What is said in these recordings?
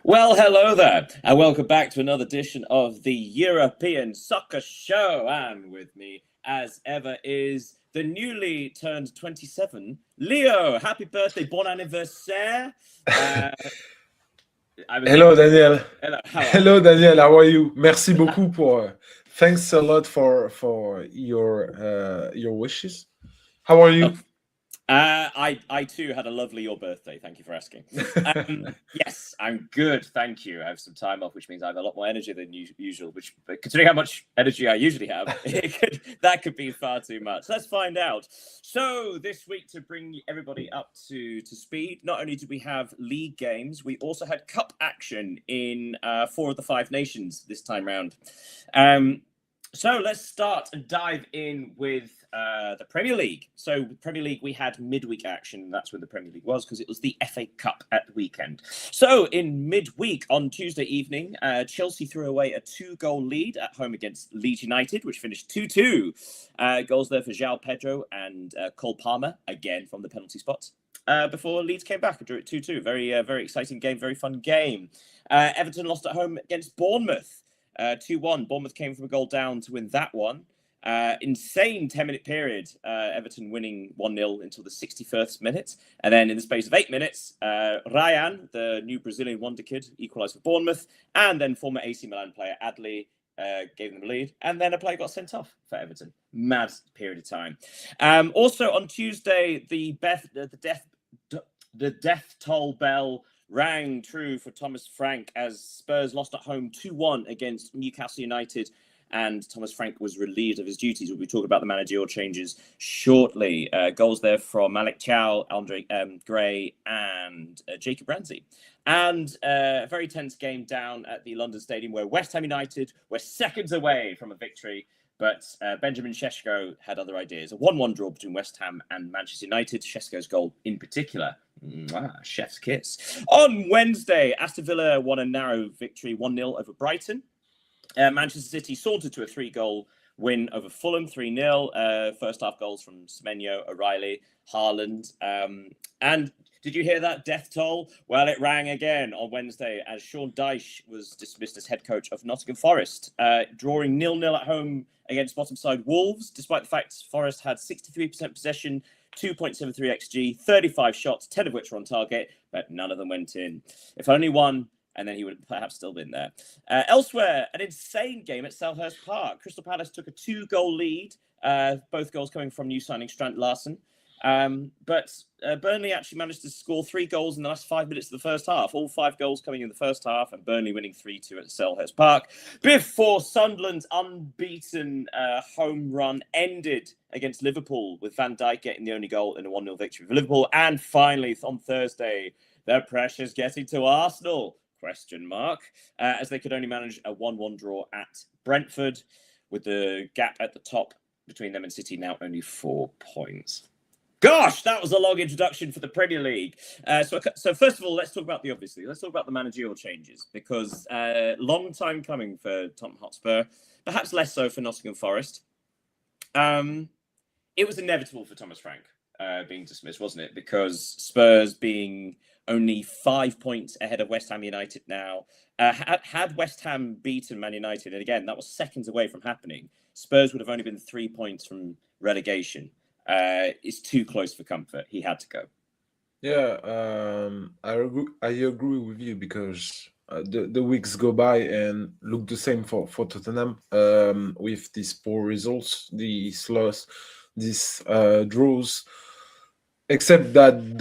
Well, hello there, and welcome back to another edition of the European Soccer Show. And with me, as ever, is the newly turned 27, Leo. Happy birthday, bon anniversaire. Hello, Daniel. Hello, how are Hello, you? Daniel. How are you? Merci beaucoup thanks a lot for your wishes. How are you? I too had a lovely your birthday. Thank you for asking. Yes, I'm good. Thank you. I have some time off, which means I have a lot more energy than usual. Which, considering how much energy I usually have, that could be far too much. Let's find out. So this week, to bring everybody up to speed, not only did we have league games, we also had cup action in 4 of the 5 nations this time round. So let's start and dive in with the Premier League. So Premier League, we had midweek action. That's when the Premier League was, because it was the FA Cup at the weekend. So in midweek on Tuesday evening, Chelsea threw away a 2-goal lead at home against Leeds United, which finished 2-2. Goals there for João Pedro and Cole Palmer, again from the penalty spot. Before Leeds came back and drew it 2-2. Very exciting game, very fun game. Everton lost at home against Bournemouth. 2-1. Bournemouth came from a goal down to win that one. Insane 10-minute period. Everton winning 1-0 until the 61st minute. And then in the space of 8 minutes, Ryan, the new Brazilian wonder kid, equalised for Bournemouth. And then former AC Milan player Adli gave them a lead. And then a player got sent off for Everton. Mad period of time. Also on Tuesday, the death toll bell rang true for Thomas Frank as Spurs lost at home 2-1 against Newcastle United, and Thomas Frank was relieved of his duties. We'll be talking about the managerial changes shortly. Goals there from Malik Chow, Andre Gray, and Jacob Ramsey. And a very tense game down at the London Stadium where West Ham United were seconds away from a victory. But Benjamin Šeško had other ideas. A 1-1 draw between West Ham and Manchester United. Šeško's goal in particular. Chef's kiss. On Wednesday, Aston Villa won a narrow victory 1-0 over Brighton. Manchester City sauntered to a 3-goal win over Fulham, 3-0. First half goals from Semenyo, O'Reilly, Haaland. And did you hear that death toll? Well, it rang again on Wednesday as Sean Dyche was dismissed as head coach of Nottingham Forest, drawing 0-0 at home against bottom side Wolves, despite the fact Forest had 63% possession, 2.73 XG, 35 shots, 10 of which were on target, but none of them went in. If only one, and then he would perhaps still been there. Elsewhere, an insane game at Selhurst Park. Crystal Palace took a 2-goal lead, both goals coming from new signing Strand Larsen. But Burnley actually managed to score 3 goals in the last 5 minutes of the first half. All 5 goals coming in the first half, and Burnley winning 3-2 at Selhurst Park before Sunderland's unbeaten home run ended against Liverpool, with Van Dijk getting the only goal in a 1-0 victory for Liverpool. And finally, on Thursday, the pressure's getting to Arsenal, ? As they could only manage a 1-1 draw at Brentford, with the gap at the top between them and City now only 4 points. Gosh, that was a long introduction for the Premier League. So first of all, let's talk about the obviously. Let's talk about the managerial changes, because long time coming for Tottenham Hotspur, perhaps less so for Nottingham Forest. It was inevitable for Thomas Frank being dismissed, wasn't it? Because Spurs being only 5 points ahead of West Ham United now. Had West Ham beaten Man United, and again, that was seconds away from happening, Spurs would have only been 3 points from relegation. It's too close for comfort. He had to go. Yeah, I agree with you because the weeks go by and look the same for Tottenham with these poor results, these loss, these draws. Except that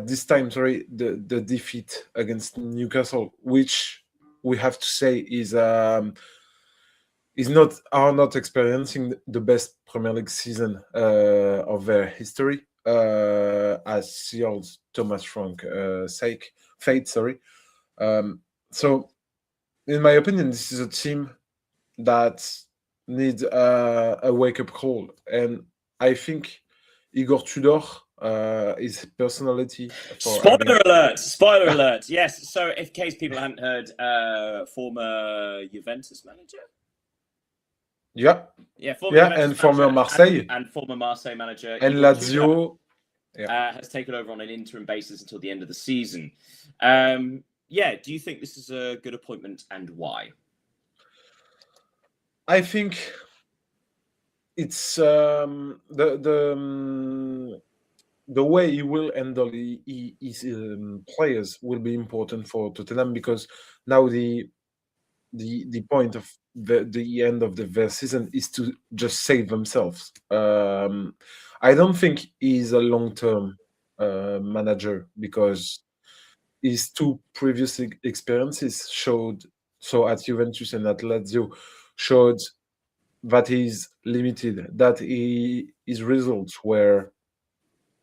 this time, sorry, the defeat against Newcastle, which we have to say is not experiencing the best Premier League season of their history, as sealed Thomas Frank fate. Sorry. So, in my opinion, this is a team that needs a wake-up call, and I think Igor Tudor, his personality. Spoiler alert! Yes. So, in case people hadn't heard, former Juventus manager. Yeah. Former and former Marseille and former Marseille manager and Lazio. has taken over on an interim basis until the end of the season. Do you think this is a good appointment, and why? I think it's the way he will handle his players will be important for Tottenham, because now the point of the end of their season is to just save themselves. I don't think he's a long-term manager, because his two previous experiences showed, so at Juventus and at Lazio, showed that he's limited, that his results were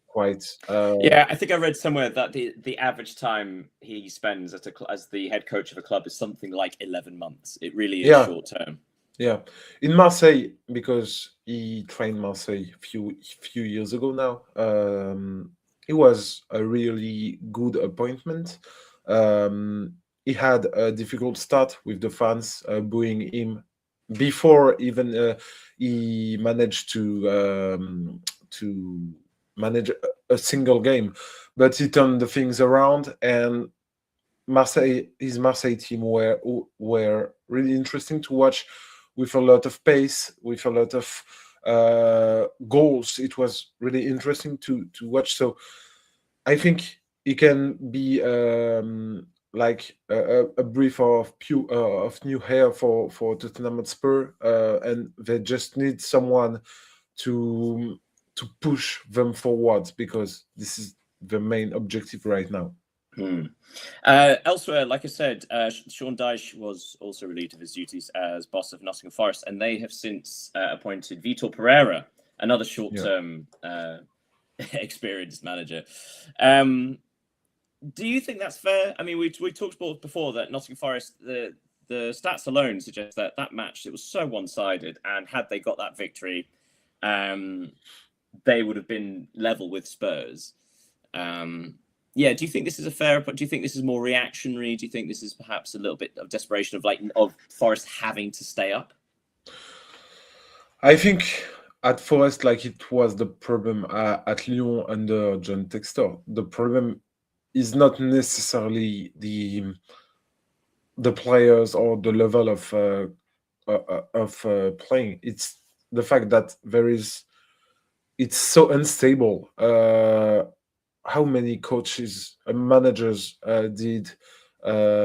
quite I think I read somewhere that the average time he spends as the head coach of a club is something like 11 months. It really is short term. Yeah, in Marseille, because he trained Marseille few years ago now. It was a really good appointment. He had a difficult start with the fans booing him before even he managed to manage a single game, but he turned the things around, and his Marseille team were really interesting to watch, with a lot of pace, with a lot of goals. It was really interesting to watch. So I think it can be like a breath of new air for Tottenham Hotspur, and they just need someone to push them forward, because this is the main objective right now. Elsewhere, like I said, Sean Dyche was also relieved of his duties as boss of Nottingham Forest, and they have since appointed Vitor Pereira, another short-term experienced manager. Do you think that's fair? I mean, we talked about before that Nottingham Forest, the stats alone suggest that match, it was so one-sided, and had they got that victory, they would have been level with Spurs. Do you think this is a fair? Do you think this is more reactionary? Do you think this is perhaps a little bit of desperation of Forest having to stay up? I think at Forest, like it was the problem at Lyon under John Textor, the problem is not necessarily the players or the level of playing. It's the fact that it's so unstable. How many coaches and managers did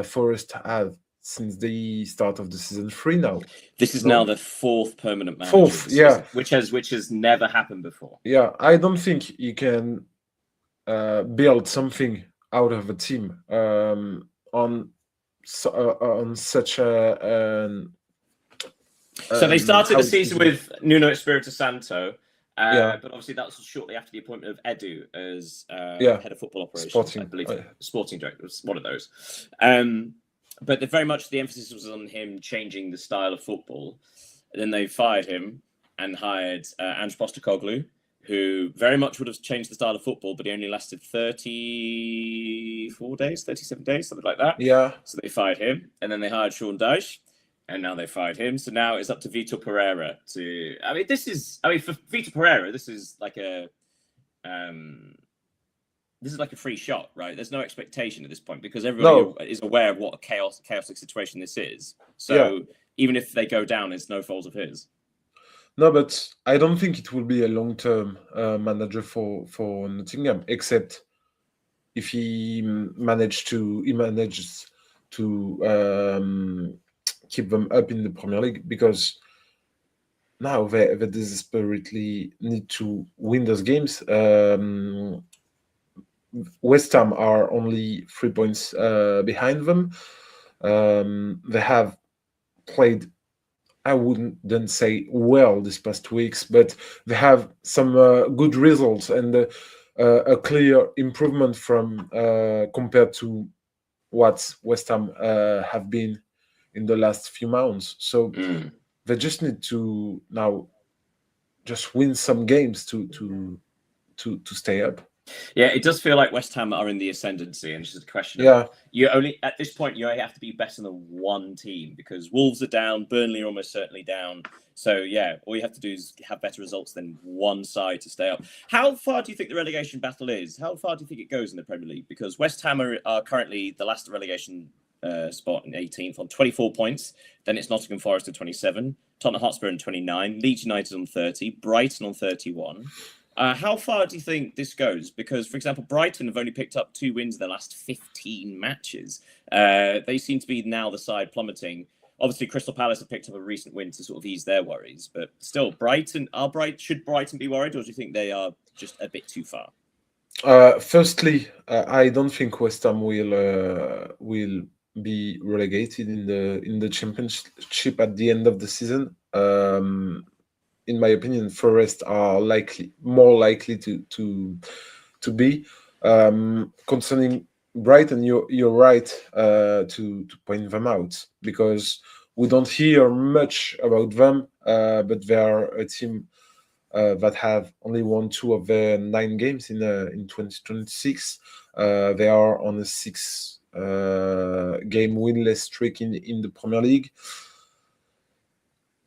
Forest have since the start of the season? 3 now. This is now the 4th permanent manager. 4th, which has never happened before. Yeah, I don't think you can build something out of a team on such a. So they started the season with Nuno Espirito Santo. But obviously that was shortly after the appointment of Edu as head of football operations, I believe. Sporting director was one of those. But very much the emphasis was on him changing the style of football. And then they fired him and hired Ange Postecoglou, who very much would have changed the style of football, but he only lasted 37 days, something like that. Yeah. So they fired him, and then they hired Sean Dyche. And now they fired him. So now it's up to Vitor Pereira to. For Vitor Pereira, this is like a free shot, right? There's no expectation at this point, because everybody is aware of what a chaotic situation this is. So even if they go down, it's no fault of his. No, but I don't think it will be a long-term manager for Nottingham, except if he manages to keep them up in the Premier League, because now they desperately need to win those games. West Ham are only 3 points behind them. They have played, I wouldn't say well this past weeks, but they have some good results and a clear improvement from compared to what West Ham have been in the last few months. So they just need to now just win some games to stay up. Yeah, it does feel like West Ham are in the ascendancy, and it's just a question Yeah, of you only at this point you only have to be better than one team because Wolves are down, Burnley are almost certainly down. So yeah, all you have to do is have better results than one side to stay up. How far do you think the relegation battle is? How far do you think it goes in the Premier League? Because West Ham are currently the last relegation spot in 18th on 24 points. Then it's Nottingham Forest at 27, Tottenham Hotspur on 29, Leeds United on 30, Brighton on 31. How far do you think this goes? Because, for example, Brighton have only picked up 2 wins in the last 15 matches. They seem to be now the side plummeting. Obviously, Crystal Palace have picked up a recent win to sort of ease their worries, but still, should Brighton be worried, or do you think they are just a bit too far? Firstly, I don't think West Ham will be relegated in the championship at the end of the season. In my opinion, Forest are more likely to be. Concerning Brighton, you're right to point them out because we don't hear much about them, but they are a team that have only won 2 of their 9 games in 2026. They are on a 6 game winless streak in the Premier League.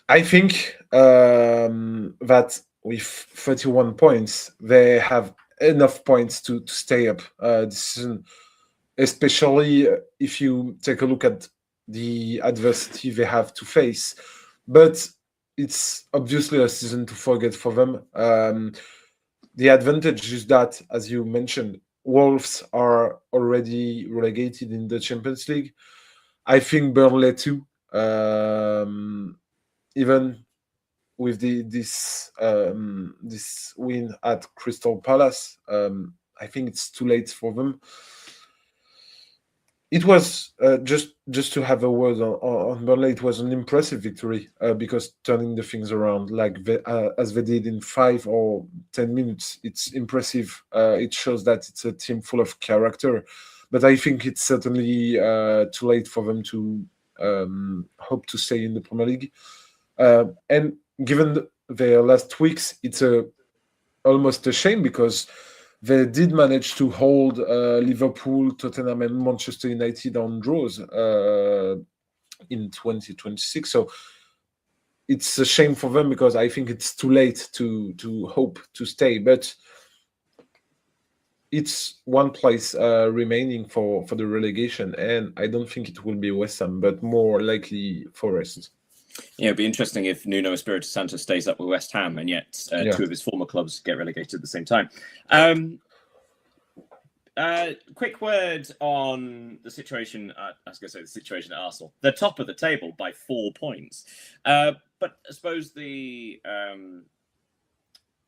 I think that with 31 points, they have enough points to stay up this season, especially if you take a look at the adversity they have to face. But it's obviously a season to forget for them. The advantage is that, as you mentioned, Wolves are already relegated in the Champions League. I think Burnley too. Even with this win at Crystal Palace, I think it's too late for them. It was just to have a word on Burnley. It was an impressive victory because turning the things around as they did in 5 or 10 minutes, it's impressive. It shows that it's a team full of character. But I think it's certainly too late for them to hope to stay in the Premier League. And given their last weeks, it's almost a shame because they did manage to hold Liverpool, Tottenham, and Manchester United on draws in 2026. So it's a shame for them because I think it's too late to hope to stay. But it's one place remaining for the relegation, and I don't think it will be West Ham, but more likely Forest. Yeah, it'd be interesting if Nuno Espirito Santo stays up with West Ham and yet 2 of his former clubs get relegated at the same time. Quick word on the situation. I was going to say the situation at Arsenal. They're top of the table by 4 points. But I suppose the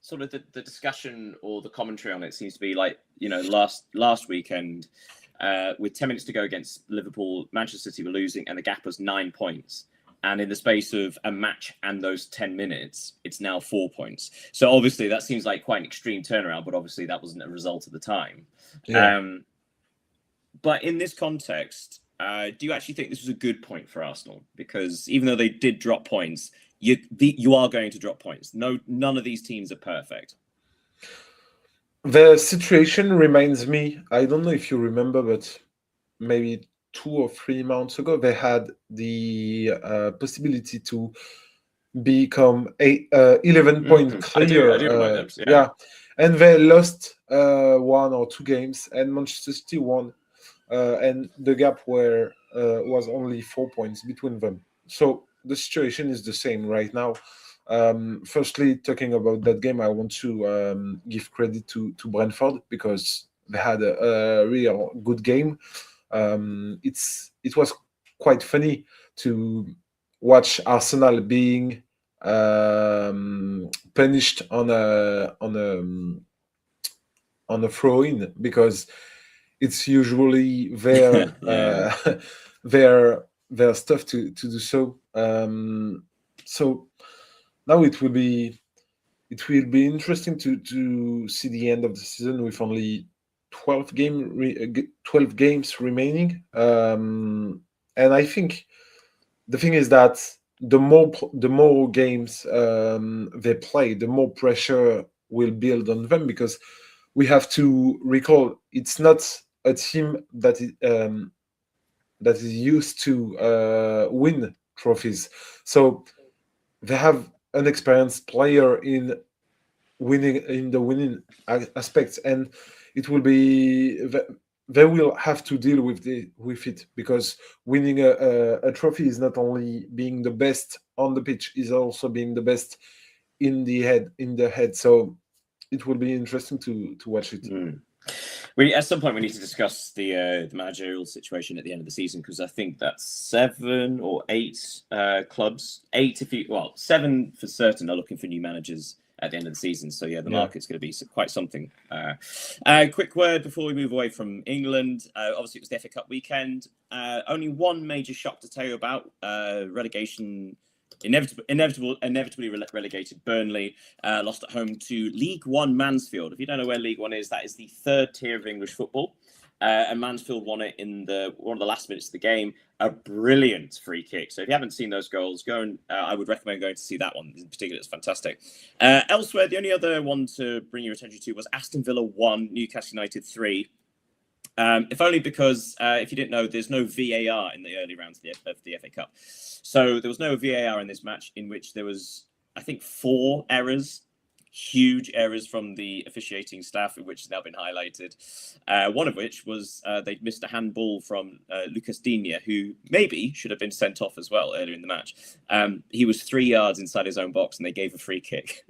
sort of the discussion or the commentary on it seems to be like, last weekend with 10 minutes to go against Liverpool, Manchester City were losing and the gap was 9 points. And in the space of a match and those 10 minutes, it's now 4 points. So obviously that seems like quite an extreme turnaround, but obviously that wasn't a result at the time. Yeah. But in this context, do you actually think this was a good point for Arsenal? Because even though they did drop points, you are going to drop points. None of these teams are perfect. The situation reminds me, I don't know if you remember, but maybe 2 or 3 months ago, they had the possibility to become 11 point clear. I do remember them. Yeah, and they lost 1 or 2 games, and Manchester City won, and the gap was only 4 points between them. So the situation is the same right now. Firstly, talking about that game, I want to give credit to Brentford because they had a real good game. It was quite funny to watch Arsenal being punished on a throw-in because it's usually their their stuff to do so. So now it will be interesting to see the end of the season with only 12 games remaining, and I think the thing is that the more games they play, the more pressure will build on them because we have to recall it's not a team that is used to win trophies. So they have an experienced player in the winning aspects, and it will be they will have to deal with it, because winning a trophy is not only being the best on the pitch, is also being the best in the head. So it will be interesting to watch it. At some point we need to discuss the managerial situation at the end of the season, because I think that's 7 or 8 clubs. 7 for certain are looking for new managers at the end of the season. So the market's going to be quite something. Quick word before we move away from England. Obviously, it was the FA Cup weekend. Only one major shock to tell you about: relegation. Inevitably relegated Burnley lost at home to League One Mansfield. If you don't know where League One is, that is the 3rd tier of English football. And Mansfield won it in one of the last minutes of the game. A brilliant free kick. So if you haven't seen those goals, I would recommend going to see that one in particular. It's fantastic. Elsewhere, the only other one to bring your attention to was Aston Villa 1, Newcastle United 3. If only because, if you didn't know, there's no VAR in the early rounds of the FA Cup. So there was no VAR in this match, in which there was, I think, 4 errors, huge errors from the officiating staff, which has now been highlighted. One of which was they'd missed a handball from Lucas Digne, who maybe should have been sent off as well earlier in the match. He was 3 yards inside his own box, and they gave a free kick.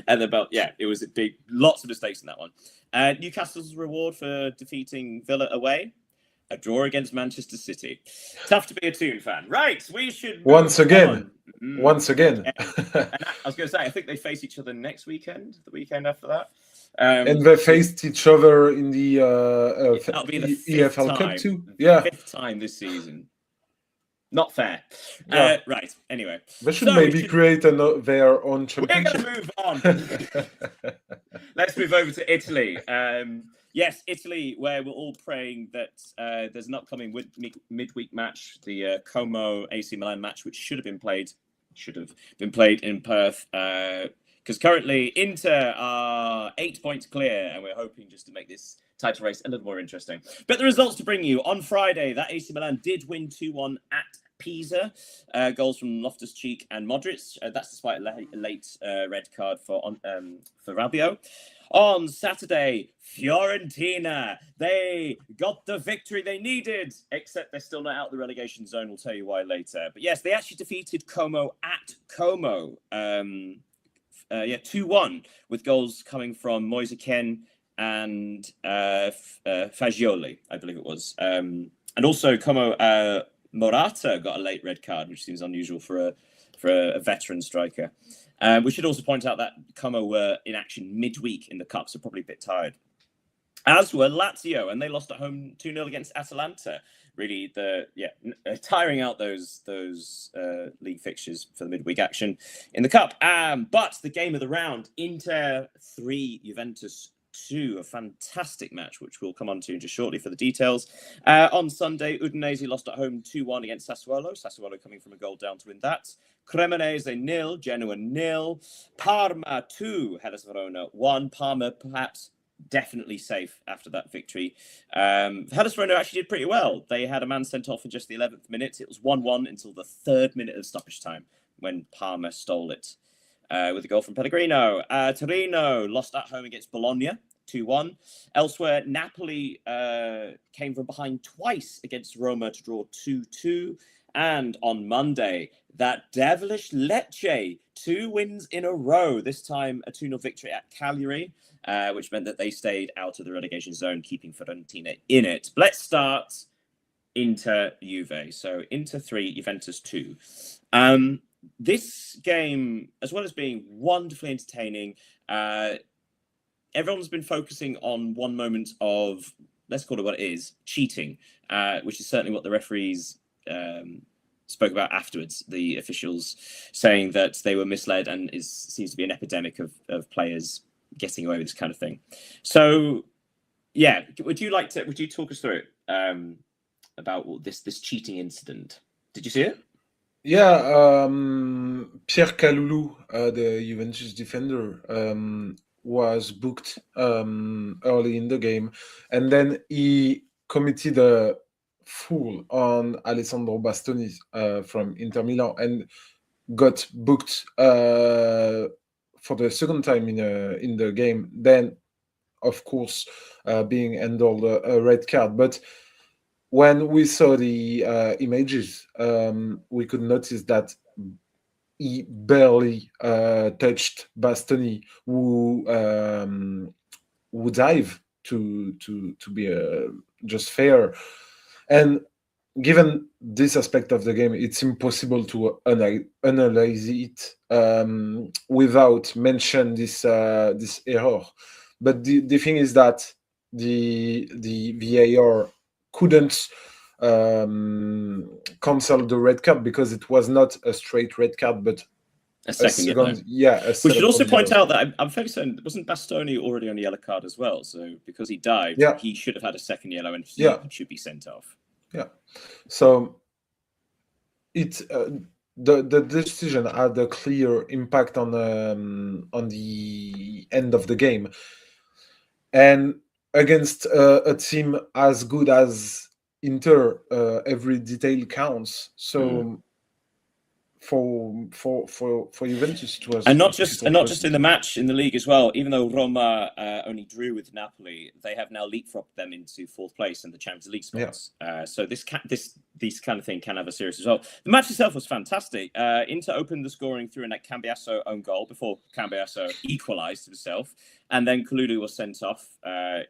And it was lots of mistakes in that one. Newcastle's reward for defeating Villa away: a draw against Manchester City. Tough to be a Toon fan. Right, we should once again. And I was going to say, I think they face each other next weekend, the weekend after that. And they faced each other in the that'll be the EFL Cup too. 5th time this season. Not fair. Right, anyway. They should create their own championship. We're going to move on. Let's move over to Italy. Yes, Italy, where we're all praying that there's an upcoming midweek match, the Como AC Milan match, which should have been played in Perth. Because currently Inter are 8 points clear, and we're hoping just to make this title race a little more interesting. But the results to bring you on Friday: that AC Milan did win 2-1 at Pisa. Goals from Loftus-Cheek and Modric. That's despite a late red card for Rabiot. On Saturday, Fiorentina, they got the victory they needed, except they're still not out of the relegation zone. We'll tell you why later. But yes, they actually defeated Como at Como. 2-1, with goals coming from Moise Kean and Fagioli, I believe it was. And also Como Morata got a late red card, which seems unusual for a veteran striker. We should also point out that Como were in action midweek in the Cup, so probably a bit tired. As were Lazio, and they lost at home 2-0 against Atalanta. Really, tiring out those league fixtures for the midweek action in the Cup. But the game of the round: Inter 3, Juventus 2, a fantastic match, which we'll come on to just shortly for the details. On Sunday, Udinese lost at home 2-1 against Sassuolo. Sassuolo coming from a goal down to win that. Cremonese 0, Genoa 0, Parma 2, Hellas Verona 1. Parma perhaps definitely safe after that victory. Hellas Verona actually did pretty well. They had a man sent off in just the 11th minute. It was 1-1 until the 3rd minute of stoppage time, when Parma stole it with a goal from Pellegrino. Torino lost at home against Bologna 2-1. Elsewhere, Napoli came from behind twice against Roma to draw 2-2. And on Monday, that devilish Lecce, 2 wins in a row, this time a 2-0 victory at Cagliari, which meant that they stayed out of the relegation zone, keeping Fiorentina in it. But let's start Inter-Juve. So Inter 3, Juventus 2. This game, as well as being wonderfully entertaining, everyone's been focusing on one moment of, let's call it what it is, cheating, which is certainly what the referees spoke about afterwards. The officials saying that they were misled, and seems to be an epidemic of players getting away with this kind of thing. So, would you talk us through it about this cheating incident? Did you see it? Yeah, Pierre Kalulu, the Juventus defender, was booked early in the game, and then he committed a foul on Alessandro Bastoni from Inter Milan and got booked for the second time in the game. Then, of course, being handled a red card. But when we saw the images, we could notice that he barely touched Bastoni, who dive to be just fair. And given this aspect of the game, it's impossible to analyze it without mention this error. But the thing is that the VAR couldn't cancel the red card because it was not a straight red card, but a second yellow. We should also point out that I'm fairly certain, wasn't Bastoni already on a yellow card as well? So because he dived, he should have had a second yellow, and he should be sent off. Yeah. So it the decision had a clear impact on the end of the game, and against a team as good as Inter, every detail counts. So for Juventus, it was, and not just in the match in the league as well. Even though Roma only drew with Napoli, they have now leapfrogged them into fourth place in the Champions League spots. So this kind of thing can have a serious result. The match itself was fantastic. Inter opened the scoring through a Cambiasso own goal before Cambiasso equalised himself, and then Kalulu was sent off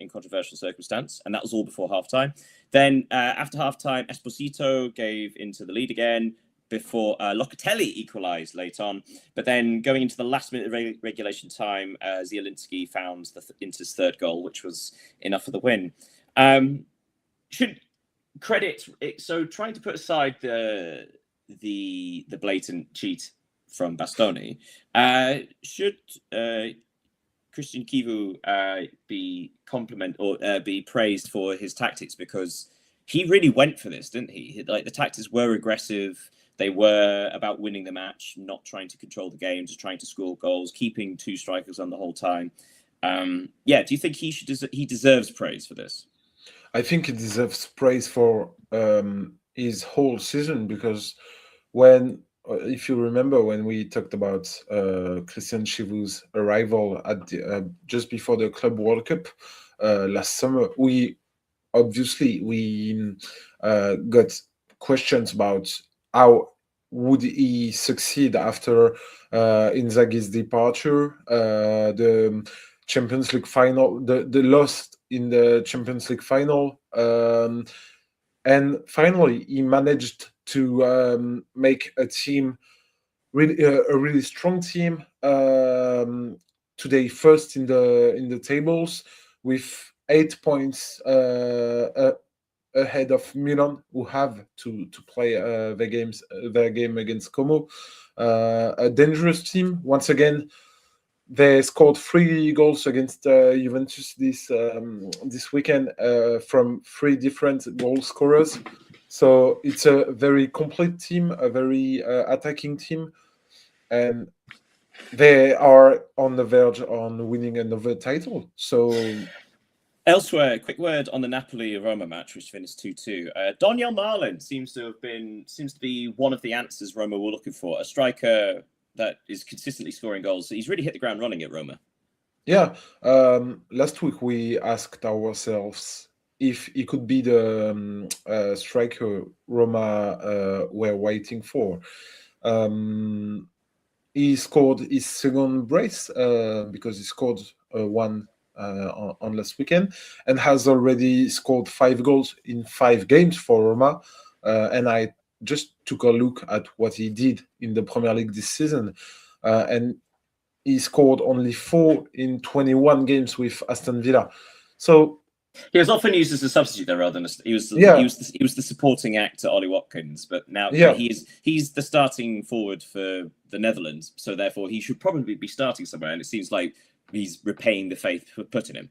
in controversial circumstance, and that was all before halftime. Then after halftime, Esposito gave Inter the lead again, before Locatelli equalised late on. But then going into the last minute of regulation time, Zielinski found Inter's third goal, which was enough for the win. Should credit it, so trying to put aside the blatant cheat from Bastoni, should Christian Chivu be be praised for his tactics, because he really went for this, didn't he? Like, the tactics were aggressive. They were about winning the match, not trying to control the game, just trying to score goals, keeping two strikers on the whole time. Do you think he deserves praise for this? I think he deserves praise for his whole season, because if you remember, when we talked about Christian Chivu's arrival at just before the Club World Cup last summer, we got questions about how would he succeed after Inzaghi's departure, the Champions League final, the loss in the Champions League final, and finally he managed to make a team a really strong team. Today, first in the tables with 8 points ahead of Milan, who have to play their game against Como. A dangerous team. Once again, they scored 3 goals against Juventus this weekend from 3 different goal scorers. So it's a very complete team, a very attacking team, and they are on the verge on winning another title. So. Elsewhere, quick word on the Napoli-Roma match, which finished 2-2. Donyell Malen seems to be one of the answers Roma were looking for. A striker that is consistently scoring goals. He's really hit the ground running at Roma. Yeah. Last week we asked ourselves if he could be the striker Roma were waiting for. He scored his second brace because he scored one on last weekend, and has already scored 5 goals in 5 games for Roma. And I just took a look at what he did in the Premier League this season, and he scored only 4 in 21 games with Aston Villa. So he was often used as a substitute there, rather than he was the supporting act to Ollie Watkins. But now he's the starting forward for the Netherlands, so therefore he should probably be starting somewhere. And it seems like he's repaying the faith for putting him.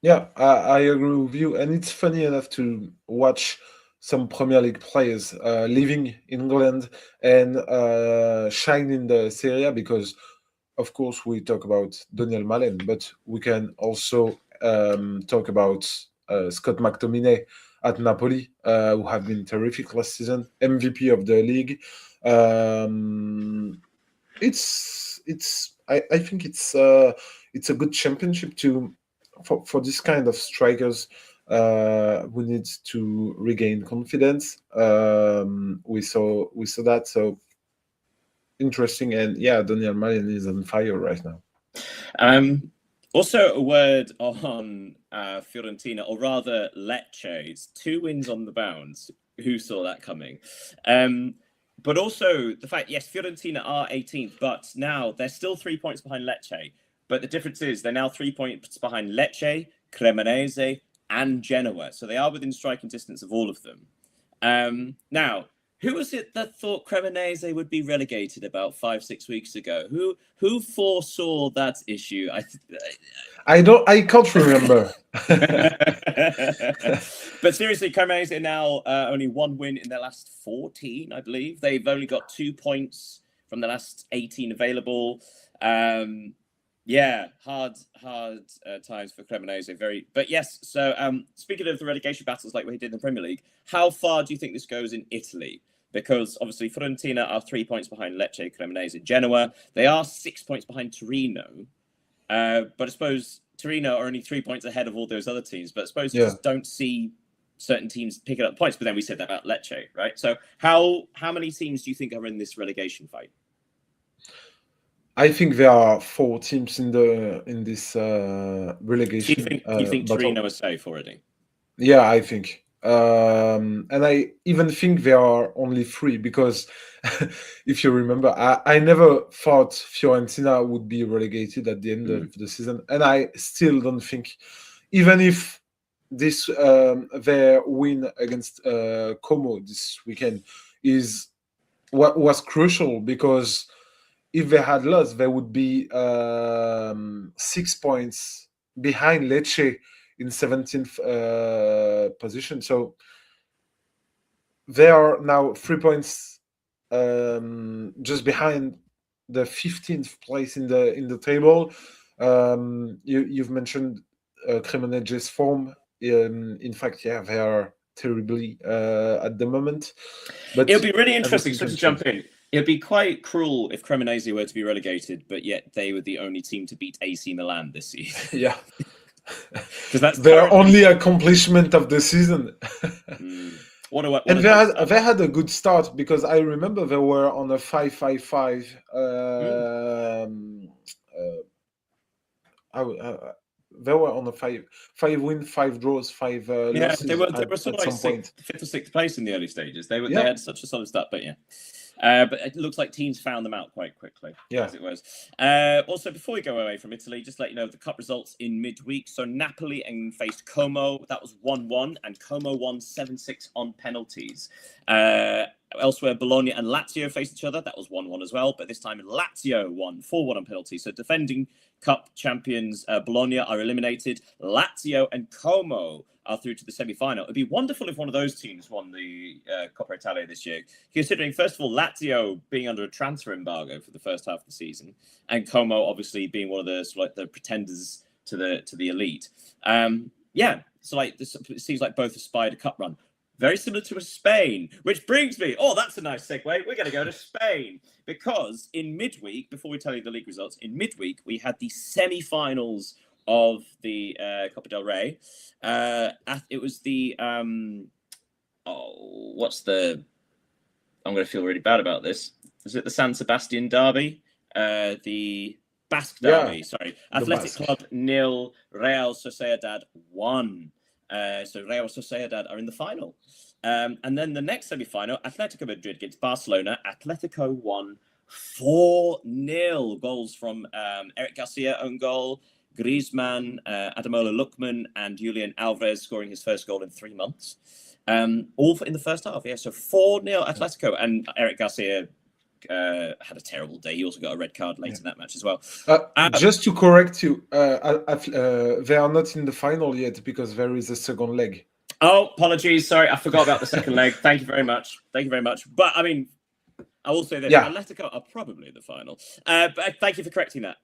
Yeah, I agree with you. And it's funny enough to watch some Premier League players leaving England and shine in the Serie A, because of course, we talk about Daniel Malen, but we can also talk about Scott McTominay at Napoli, who have been terrific last season, MVP of the league. I think it's a good championship for this kind of strikers who need to regain confidence. We saw that, so interesting. And yeah, Daniel Malen is on fire right now. Also, a word on Fiorentina, or rather Lecce. It's 2 wins on the bounce. Who saw that coming? But also the fact, yes, Fiorentina are 18th, but now they're still 3 points behind Lecce. But the difference is they're now 3 points behind Lecce, Cremonese, and Genoa. So they are within striking distance of all of them. Now, who was it that thought Cremonese would be relegated about 5-6 weeks ago? Who foresaw that issue? I can't remember. But seriously, Cremonese are now only 1 win in their last 14, I believe. They've only got 2 points from the last 18 available. Yeah, hard times for Cremonese. But yes. So speaking of the relegation battles like we did in the Premier League, how far do you think this goes in Italy? Because obviously Fiorentina are 3 points behind Lecce, Cremonese, and Genoa. They are 6 points behind Torino. But I suppose Torino are only 3 points ahead of all those other teams. But I suppose you just don't see certain teams picking up points. But then we said that about Lecce, right? So how many teams do you think are in this relegation fight? I think there are 4 teams in this relegation. Do you think Torino is safe already? Yeah, I think. And I even think there are only 3 because if you remember, I never thought Fiorentina would be relegated at the end of the season, and I still don't think, even if this their win against Como this weekend is what was crucial, because if they had lost, they would be 6 points behind Lecce in 17th position. So they are now 3 points just behind the 15th place in the table. You've mentioned Cremonese's form. In fact, yeah, they are terribly at the moment. But it'll be really interesting. So to jump in, it'd be quite cruel if Cremonese were to be relegated, but yet they were the only team to beat AC Milan this season. Yeah. Because that's their only accomplishment of the season. And they had a good start, because I remember they were on a 5-5-5. They were on a 5 win, 5 draws, 5 losses. They were sort of like 5th or 6th place in the early stages. They had such a solid start, but yeah. But it looks like teams found them out quite quickly, as it was. Also, before we go away from Italy, just to let you know the cup results in midweek. So Napoli faced Como. That was 1-1, and Como won 7-6 on penalties. Elsewhere, Bologna and Lazio faced each other. That was 1-1 as well, but this time Lazio won 4-1 on penalties. So defending cup champions Bologna are eliminated. Lazio and Como are through to the semi-final. It'd be wonderful if one of those teams won the Coppa Italia this year, considering, first of all, Lazio being under a transfer embargo for the first half of the season, and Como obviously being one of the pretenders to the elite. So it seems like both aspired a cup run. Very similar to Spain, which brings me, that's a nice segue. We're going to go to Spain, because in midweek, before we tell you the league results, in midweek, we had the semi-finals of the Copa del Rey. It was the, I'm going to feel really bad about this. Was it the San Sebastian derby? The Basque derby, sorry. Athletic Club 0, Real Sociedad 1. So Real Sociedad are in the final. And then the next semi-final, Atletico Madrid against Barcelona. Atletico won 4-0. Goals from Eric Garcia, own goal, Griezmann, Ademola Lookman, and Julian Alvarez scoring his first goal in 3 months. All in the first half, yeah. So 4-0 Atletico, and Eric Garcia had a terrible day. He also got a red card late in that match as well. Just to correct you, they are not in the final yet, because there is a second leg. Oh, apologies. Sorry, I forgot about the second leg. Thank you very much. But I mean, I will say this: Yeah. Atletico are probably the final. But thank you for correcting that.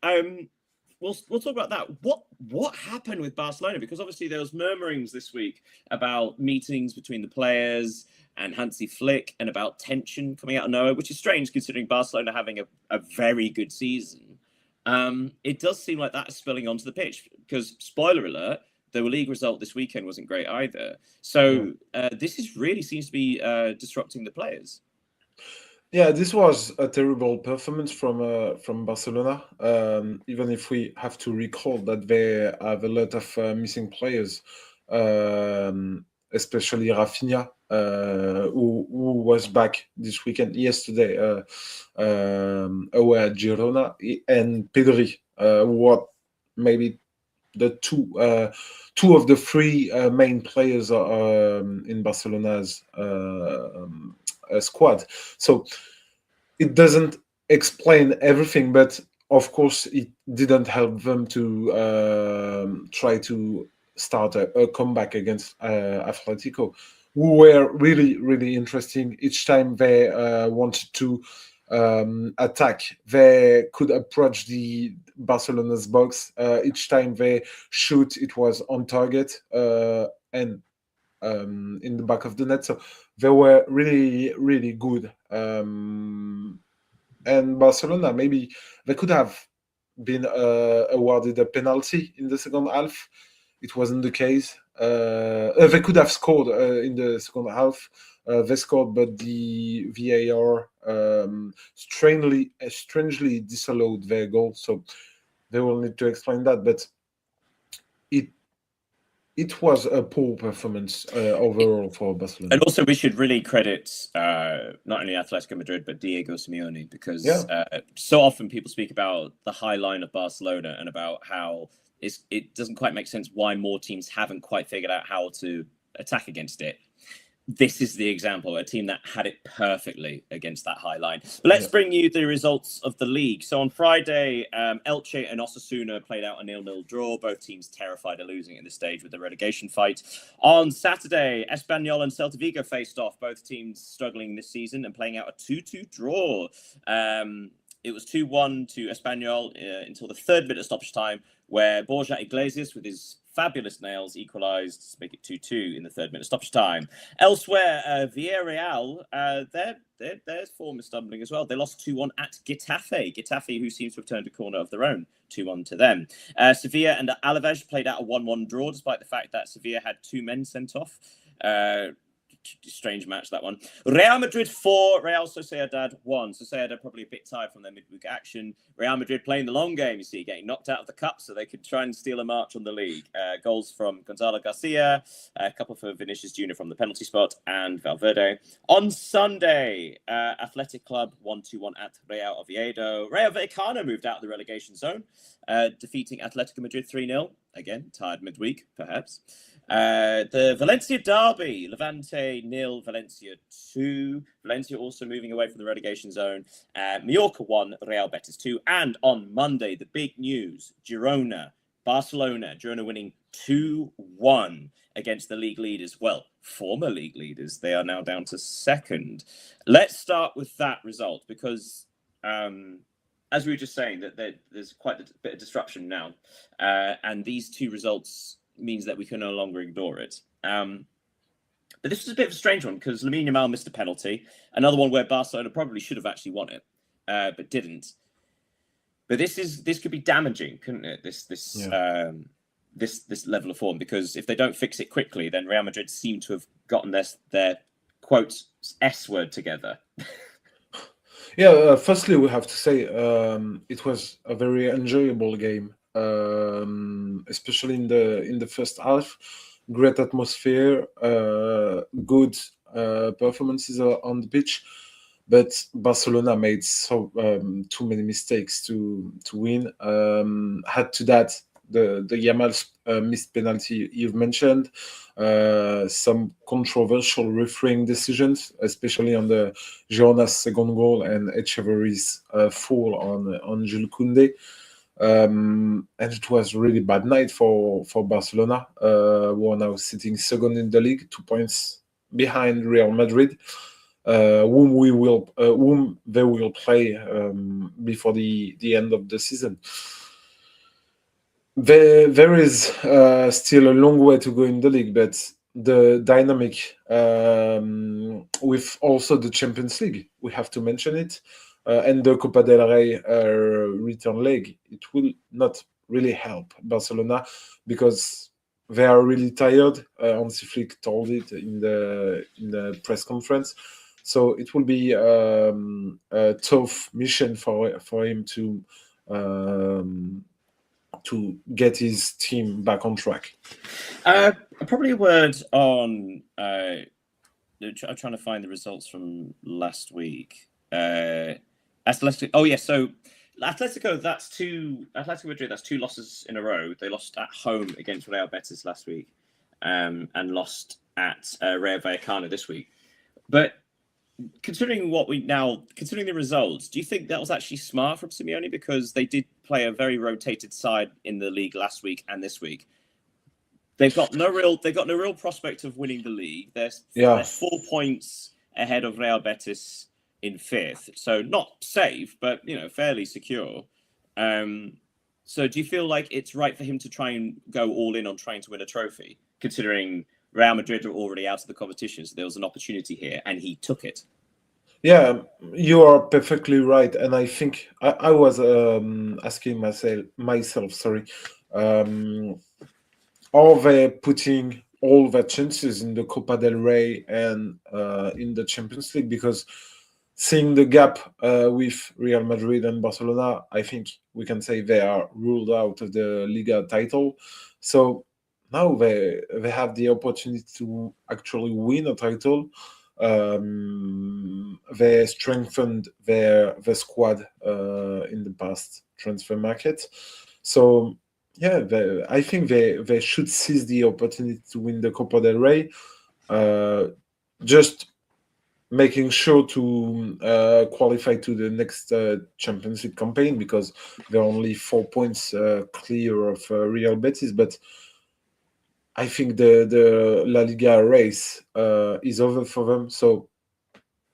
We'll talk about that. What happened with Barcelona? Because obviously there was murmurings this week about meetings between the players and Hansi Flick and about tension coming out of nowhere, which is strange considering Barcelona having a very good season. It does seem like that is spilling onto the pitch because, spoiler alert, the league result this weekend wasn't great either. So this really seems to be disrupting the players. Yeah, this was a terrible performance from Barcelona. Even if we have to recall that they have a lot of missing players, especially Rafinha, who was back this weekend yesterday away at Girona, and Pedri, who were maybe the two of the three main players in Barcelona's squad. So it doesn't explain everything, but of course it didn't help them to try to start a comeback against Atletico, who were really, really interesting. Each time they wanted to attack, they could approach the Barcelona's box. Each time they shoot, it was on target and in the back of the net. So they were really, really good. And Barcelona, maybe they could have been awarded a penalty in the second half. It wasn't the case. They could have scored in the second half. They scored, but the VAR strangely disallowed their goal. So they will need to explain that. But it was a poor performance overall for Barcelona. And also, we should really credit not only Atletico Madrid, but Diego Simeone, because so often people speak about the high line of Barcelona and about how it doesn't quite make sense why more teams haven't quite figured out how to attack against it. This is the example, a team that had it perfectly against that high line. But let's bring you the results of the league. So on Friday, Elche and Osasuna played out a 0-0 draw. Both teams terrified of losing at this stage with the relegation fight. On Saturday, Espanyol and Celta Vigo faced off. Both teams struggling this season and playing out a 2-2 draw. It was 2-1 to Espanyol until the third minute of stoppage time, where Borja Iglesias, with his fabulous nails, equalised to make it 2-2 in the third minute stoppage time. Elsewhere, Villarreal, their form is stumbling as well. They lost 2-1 at Getafe. Getafe, who seems to have turned a corner of their own, 2-1 to them. Sevilla and Alaves played out a 1-1 draw, despite the fact that Sevilla had 2 men sent off. Strange match, that one. Real Madrid 4, Real Sociedad 1. Sociedad probably a bit tired from their midweek action. Real Madrid playing the long game, you see, getting knocked out of the cup so they could try and steal a march on the league. Goals from Gonzalo Garcia, a couple for Vinicius Jr. from the penalty spot, and Valverde. On Sunday, Athletic Club 1-1 at Real Oviedo. Rayo Vallecano moved out of the relegation zone, defeating Atletico Madrid 3-0. Again, tired midweek, perhaps. The Valencia derby, Levante 0, Valencia 2. Valencia also moving away from the relegation zone. Mallorca 1, Real Betis 2. And on Monday, the big news, Barcelona winning 2-1 against the league leaders. Well, former league leaders. They are now down to second. Let's start with that result because, as we were just saying, that there's quite a bit of disruption now. And these two results means that we can no longer ignore it. But this was a bit of a strange one because Lamine Yamal missed a penalty. Another one where Barcelona probably should have actually won it, but didn't. But this could be damaging, couldn't it? This level of form, because if they don't fix it quickly, then Real Madrid seem to have gotten their quote S word together. Yeah, firstly, we have to say it was a very enjoyable game, especially in the first half. Great atmosphere, good performances on the pitch, but Barcelona made too many mistakes to win. Add to that the Yamal missed penalty you've mentioned, some controversial refereeing decisions, especially on the Girona's second goal and Echeverry's fall on Jules Koundé. And it was a really bad night for Barcelona, who are now sitting second in the league, 2 points behind Real Madrid. whom they will play before the end of the season. There is still a long way to go in the league, but the dynamic with also the Champions League, we have to mention it, and the Copa del Rey return leg, it will not really help Barcelona because they are really tired. Hansi Flick told it in the press conference. So it will be a tough mission for him to get his team back on track. Probably a word on. I'm trying to find the results from last week. Atletico. Oh yes, so Atletico. Atletico Madrid. That's 2 losses in a row. They lost at home against Real Betis last week, and lost at Rayo Vallecano this week. But considering the results, do you think that was actually smart from Simeone, because they did play a very rotated side in the league last week and this week? They've got no real prospect of winning the league. They're 4 points ahead of Real Betis in 5th, so not safe, but fairly secure. So do you feel like it's right for him to try and go all in on trying to win a trophy, considering Real Madrid are already out of the competition? So there was an opportunity here, and he took it. Yeah, you are perfectly right, and I think I was asking myself, sorry, are they putting all their chances in the Copa del Rey and in the Champions League? Because seeing the gap with Real Madrid and Barcelona, I think we can say they are ruled out of the Liga title. So now they have the opportunity to actually win a title. They strengthened their squad in the past transfer market. So yeah, I think they should seize the opportunity to win the Copa del Rey. Just making sure to qualify to the next Champions League campaign, because they're only 4 points clear of Real Betis. But I think the La Liga race is over for them. So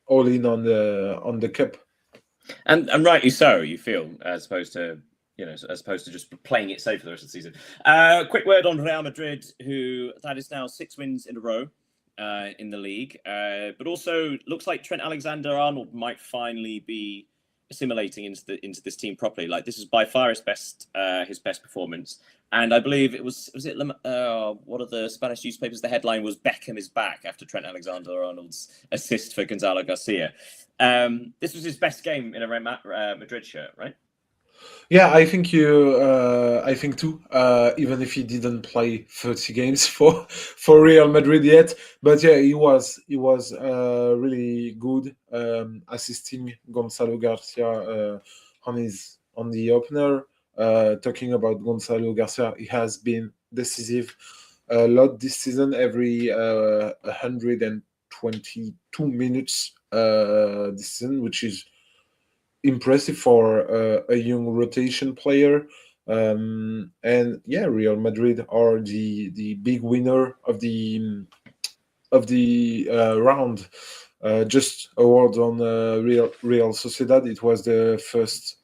all in on the cup. And rightly so, you feel, as opposed to just playing it safe for the rest of the season. Quick word on Real Madrid, who that is now 6 wins in a row in the league, but also looks like Trent Alexander-Arnold might finally be assimilating into this team properly. Like, this is by far his best performance, and I believe it was it one of the Spanish newspapers, the headline was "Beckham is back" after Trent Alexander-Arnold's assist for Gonzalo Garcia. This was his best game in a Real Madrid shirt, right? Yeah, I think too. Even if he didn't play 30 games for Real Madrid yet, but yeah, he was really good, assisting Gonzalo Garcia on the opener. Talking about Gonzalo Garcia, he has been decisive a lot this season. Every 122 minutes this season, which is impressive for a young rotation player. And yeah, Real Madrid are the big winner of the round. Just a word on Real Sociedad. It was the first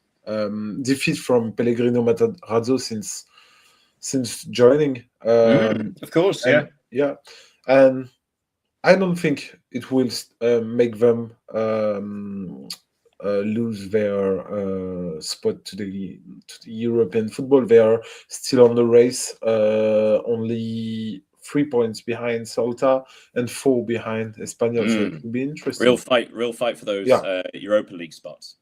defeat from Pellegrino Matarazzo since joining. Of course, yeah, and I don't think it will make them lose their spot to the European football. They are still on the race, only 3 points behind Celta and 4 behind Espanyol. So it will be interesting. Real fight for those Europa League spots.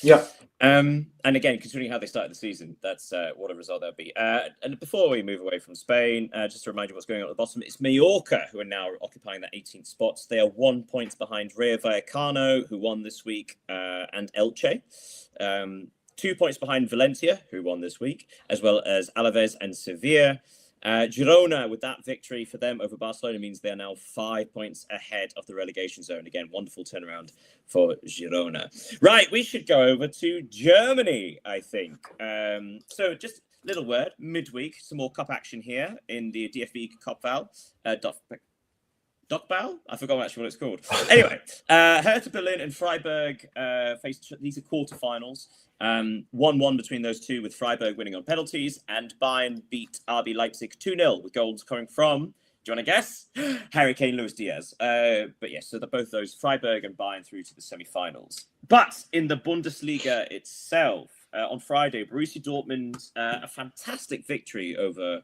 Yeah. And again, considering how they started the season, that's what a result that'll be. And before we move away from Spain, just to remind you what's going on at the bottom, it's Mallorca who are now occupying that 18th spot. They are 1 point behind Rayo Vallecano, who won this week, and Elche. 2 points behind Valencia, who won this week, as well as Alaves and Sevilla. Girona, with that victory for them over Barcelona, means they are now 5 points ahead of the relegation zone. Again, wonderful turnaround for Girona. Right, we should go over to Germany, I think. So just a little word, midweek, some more cup action here in the DFB Cup Val. Dockball? I forgot actually what it's called. Anyway, Hertha Berlin and Freiburg faced. These are quarterfinals. 1-1 between those two, with Freiburg winning on penalties, and Bayern beat RB Leipzig 2-0 with goals coming from. Do you want to guess? Harry Kane, Luis Diaz. But yes, so both those, Freiburg and Bayern, through to the semi-finals. But in the Bundesliga itself, on Friday, Borussia Dortmund, a fantastic victory over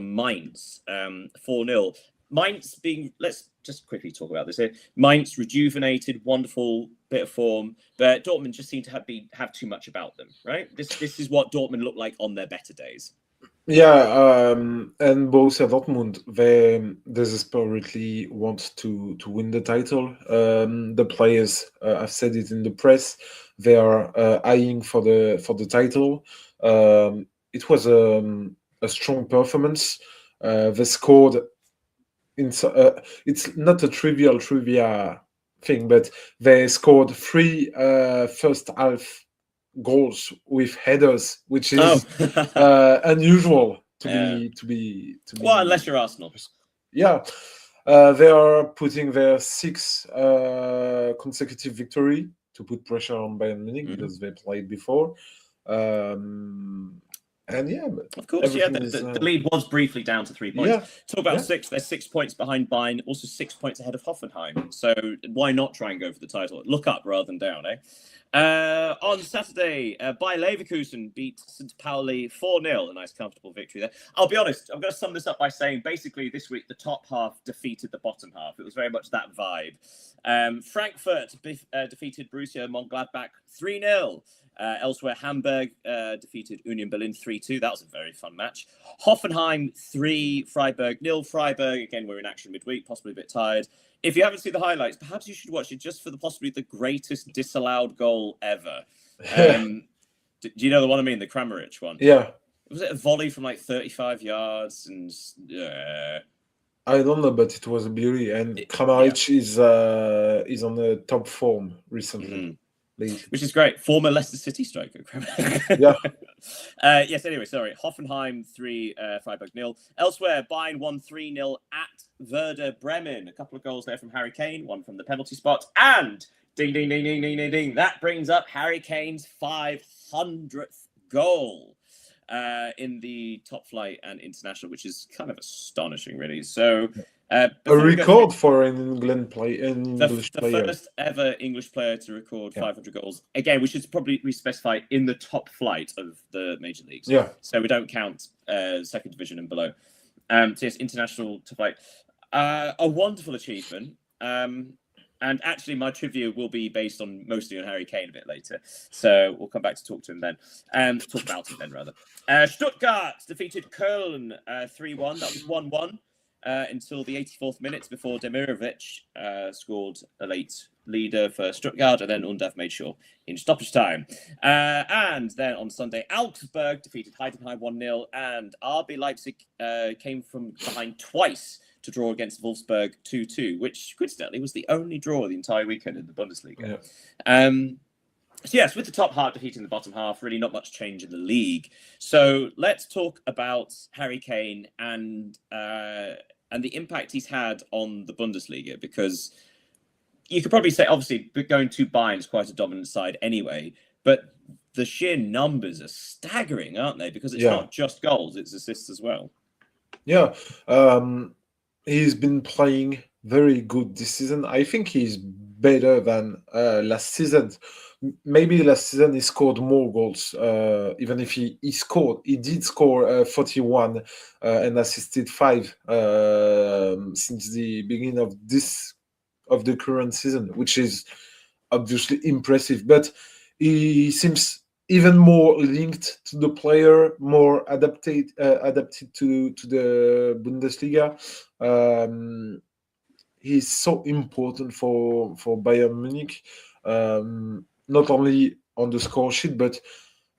Mainz, 4-0. Mainz being, let's just quickly talk about this here. Mainz, rejuvenated, wonderful bit of form, but Dortmund just seem to have too much about them, right? This is what Dortmund look like on their better days. Yeah, and Borussia Dortmund, they desperately want to win the title. The players, I've said it in the press, they are eyeing for the title. It was a strong performance. They scored. It's not a trivia thing, but they scored 3 first half goals with headers, which is unusual to be. Well, unless you're Arsenal. Yeah, they are putting their 6th consecutive victory to put pressure on Bayern Munich because they played before. And yeah, of course, yeah, the lead was briefly down to 3 points. Yeah, talk about 6. They're 6 points behind Bayern, also 6 points ahead of Hoffenheim. So why not try and go for the title? Look up rather than down, eh? On Saturday, Bayer Leverkusen beat St. Pauli 4-0. A nice, comfortable victory there. I'll be honest, I'm going to sum this up by saying basically this week the top half defeated the bottom half. It was very much that vibe. Frankfurt defeated Borussia Mönchengladbach 3-0. Elsewhere, Hamburg defeated Union Berlin 3-2. That was a very fun match. Hoffenheim 3, Freiburg 0. Freiburg, again, we're in action midweek, possibly a bit tired. If you haven't seen the highlights, perhaps you should watch it just for possibly the greatest disallowed goal ever. Do you know the one I mean? The Kramaric one? Yeah. Was it a volley from like 35 yards? And I don't know, but it was a beauty. And Kramaric is on the top form recently. Which is great. Former Leicester City striker. Yeah. Yes, anyway, sorry. Hoffenheim 3, Freiburg 0. Elsewhere, Bayern won 3-0 at Werder Bremen. A couple of goals there from Harry Kane, one from the penalty spot. And ding, ding, ding, ding, ding, ding, ding. That brings up Harry Kane's 500th goal in the top flight and international, which is kind of astonishing, really. So a record for an English player. The first ever English player to record 500 goals. Again, we should probably specify in the top flight of the major leagues. Yeah. So we don't count second division and below. So yes, international top flight. A wonderful achievement. And actually, my trivia will be based mostly on Harry Kane a bit later. So we'll come back to talk to him then. Talk about him then, rather. Stuttgart defeated Köln 3-1. That was 1-1. Until the 84th minute, before Demirovic scored a late leader for Stuttgart, and then Undav made sure in stoppage time. And then on Sunday, Augsburg defeated Heidenheim 1-0, and RB Leipzig came from behind twice to draw against Wolfsburg 2-2, which coincidentally was the only draw the entire weekend in the Bundesliga. Yeah. So yes, with the top half defeating the bottom half, really not much change in the league. So let's talk about Harry Kane and the impact he's had on the Bundesliga, because you could probably say, obviously, going to Bayern is quite a dominant side anyway, but the sheer numbers are staggering, aren't they? Because it's not just goals, it's assists as well. Yeah, he's been playing very good this season. I think he's better than last season. Maybe last season he scored more goals, even if he did score 41 and assisted 5 since the beginning of the current season, which is obviously impressive. But he seems even more linked to the player, more adapted to the Bundesliga. He's so important for Bayern Munich. Not only on the score sheet, but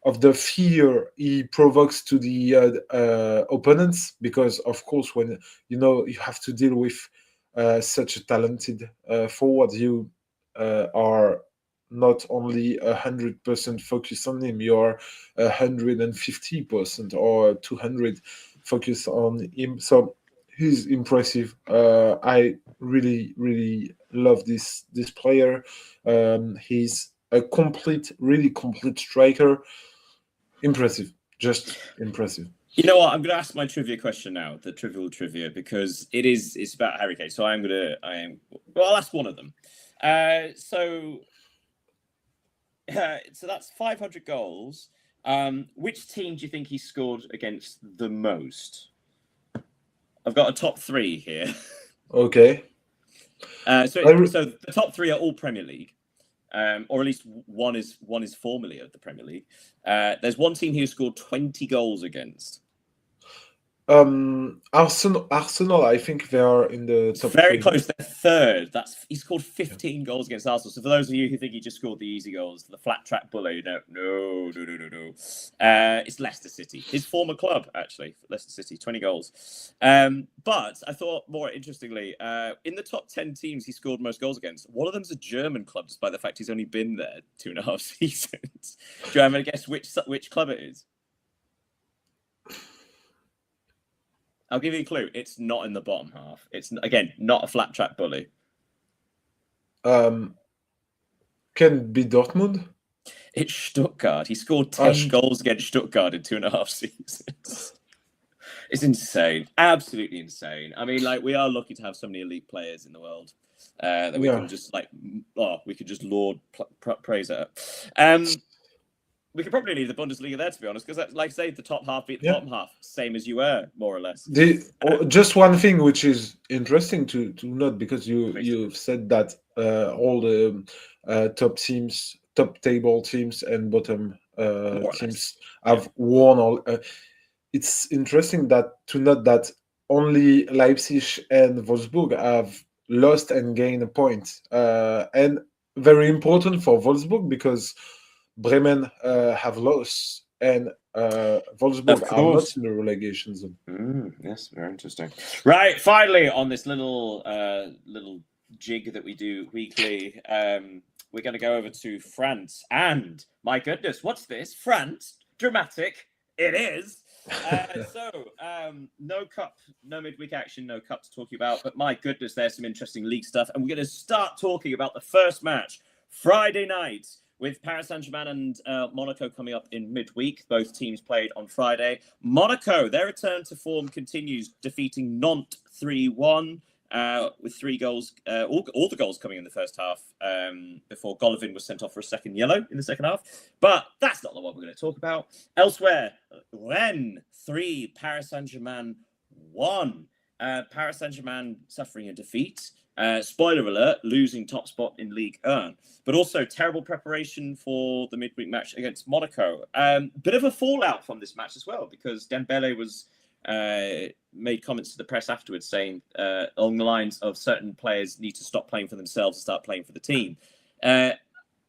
of the fear he provokes to the opponents, because of course when you have to deal with such a talented forward, you are not only 100% focused on him, you are 150% or 200 focused on him. So he's impressive. I really, really love this player. He's a really complete striker. Impressive, just impressive. You know what? I'm going to ask my trivia question now, the trivial trivia, because it's about Harry Kane. So I'll ask one of them. So that's 500 goals. Which team do you think he scored against the most? I've got a top 3 here. Okay. So the top 3 are all Premier League, or at least one is formerly of the Premier League. There's one team he scored 20 goals against. Arsenal, I think they are in the top Very 3. close. They're third. He scored 15 goals against Arsenal. So for those of you who think he just scored the easy goals, the flat track bully, no. It's Leicester City, his former club, actually. Leicester City, 20 goals. But I thought more interestingly, in the top 10 teams he scored most goals against, one of them's a German club, despite the fact he's only been there 2.5 seasons. Do you have a guess which club it is? I'll give you a clue. It's not in the bottom half. It's, again, not a flat track bully. Can be Dortmund? It's Stuttgart. He scored 10 goals against Stuttgart in 2.5 seasons. It's insane. Absolutely insane. I mean, we are lucky to have so many elite players in the world that we can just, we could just praise it. We could probably leave the Bundesliga there, to be honest, because, like I say, the top half beat the bottom half, same as you were, more or less. Just one thing which is interesting to note, because you've said that all the top table teams and bottom teams have won all. It's interesting to note that only Leipzig and Wolfsburg have lost and gained a point, and very important for Wolfsburg because Bremen have lost, and Wolfsburg are not in the relegation zone. Yes, very interesting. Right, finally, on this little jig that we do weekly, we're going to go over to France. And, my goodness, what's this? France? Dramatic. It is. No cup, no midweek action, no cup to talk about. But, my goodness, there's some interesting league stuff. And we're going to start talking about the first match, Friday night, with Paris Saint-Germain and Monaco coming up in midweek. Both teams played on Friday. Monaco, their return to form continues, defeating Nantes 3-1 with 3 goals. All the goals coming in the first half before Golovin was sent off for a second yellow in the second half. But that's not what we're going to talk about. Elsewhere, Rennes 3, Paris Saint-Germain 1. Paris Saint-Germain suffering a defeat. Spoiler alert, losing top spot in Ligue 1, but also terrible preparation for the midweek match against Monaco. Bit of a fallout from this match as well, because Dembele made comments to the press afterwards saying along the lines of certain players need to stop playing for themselves and start playing for the team. I'm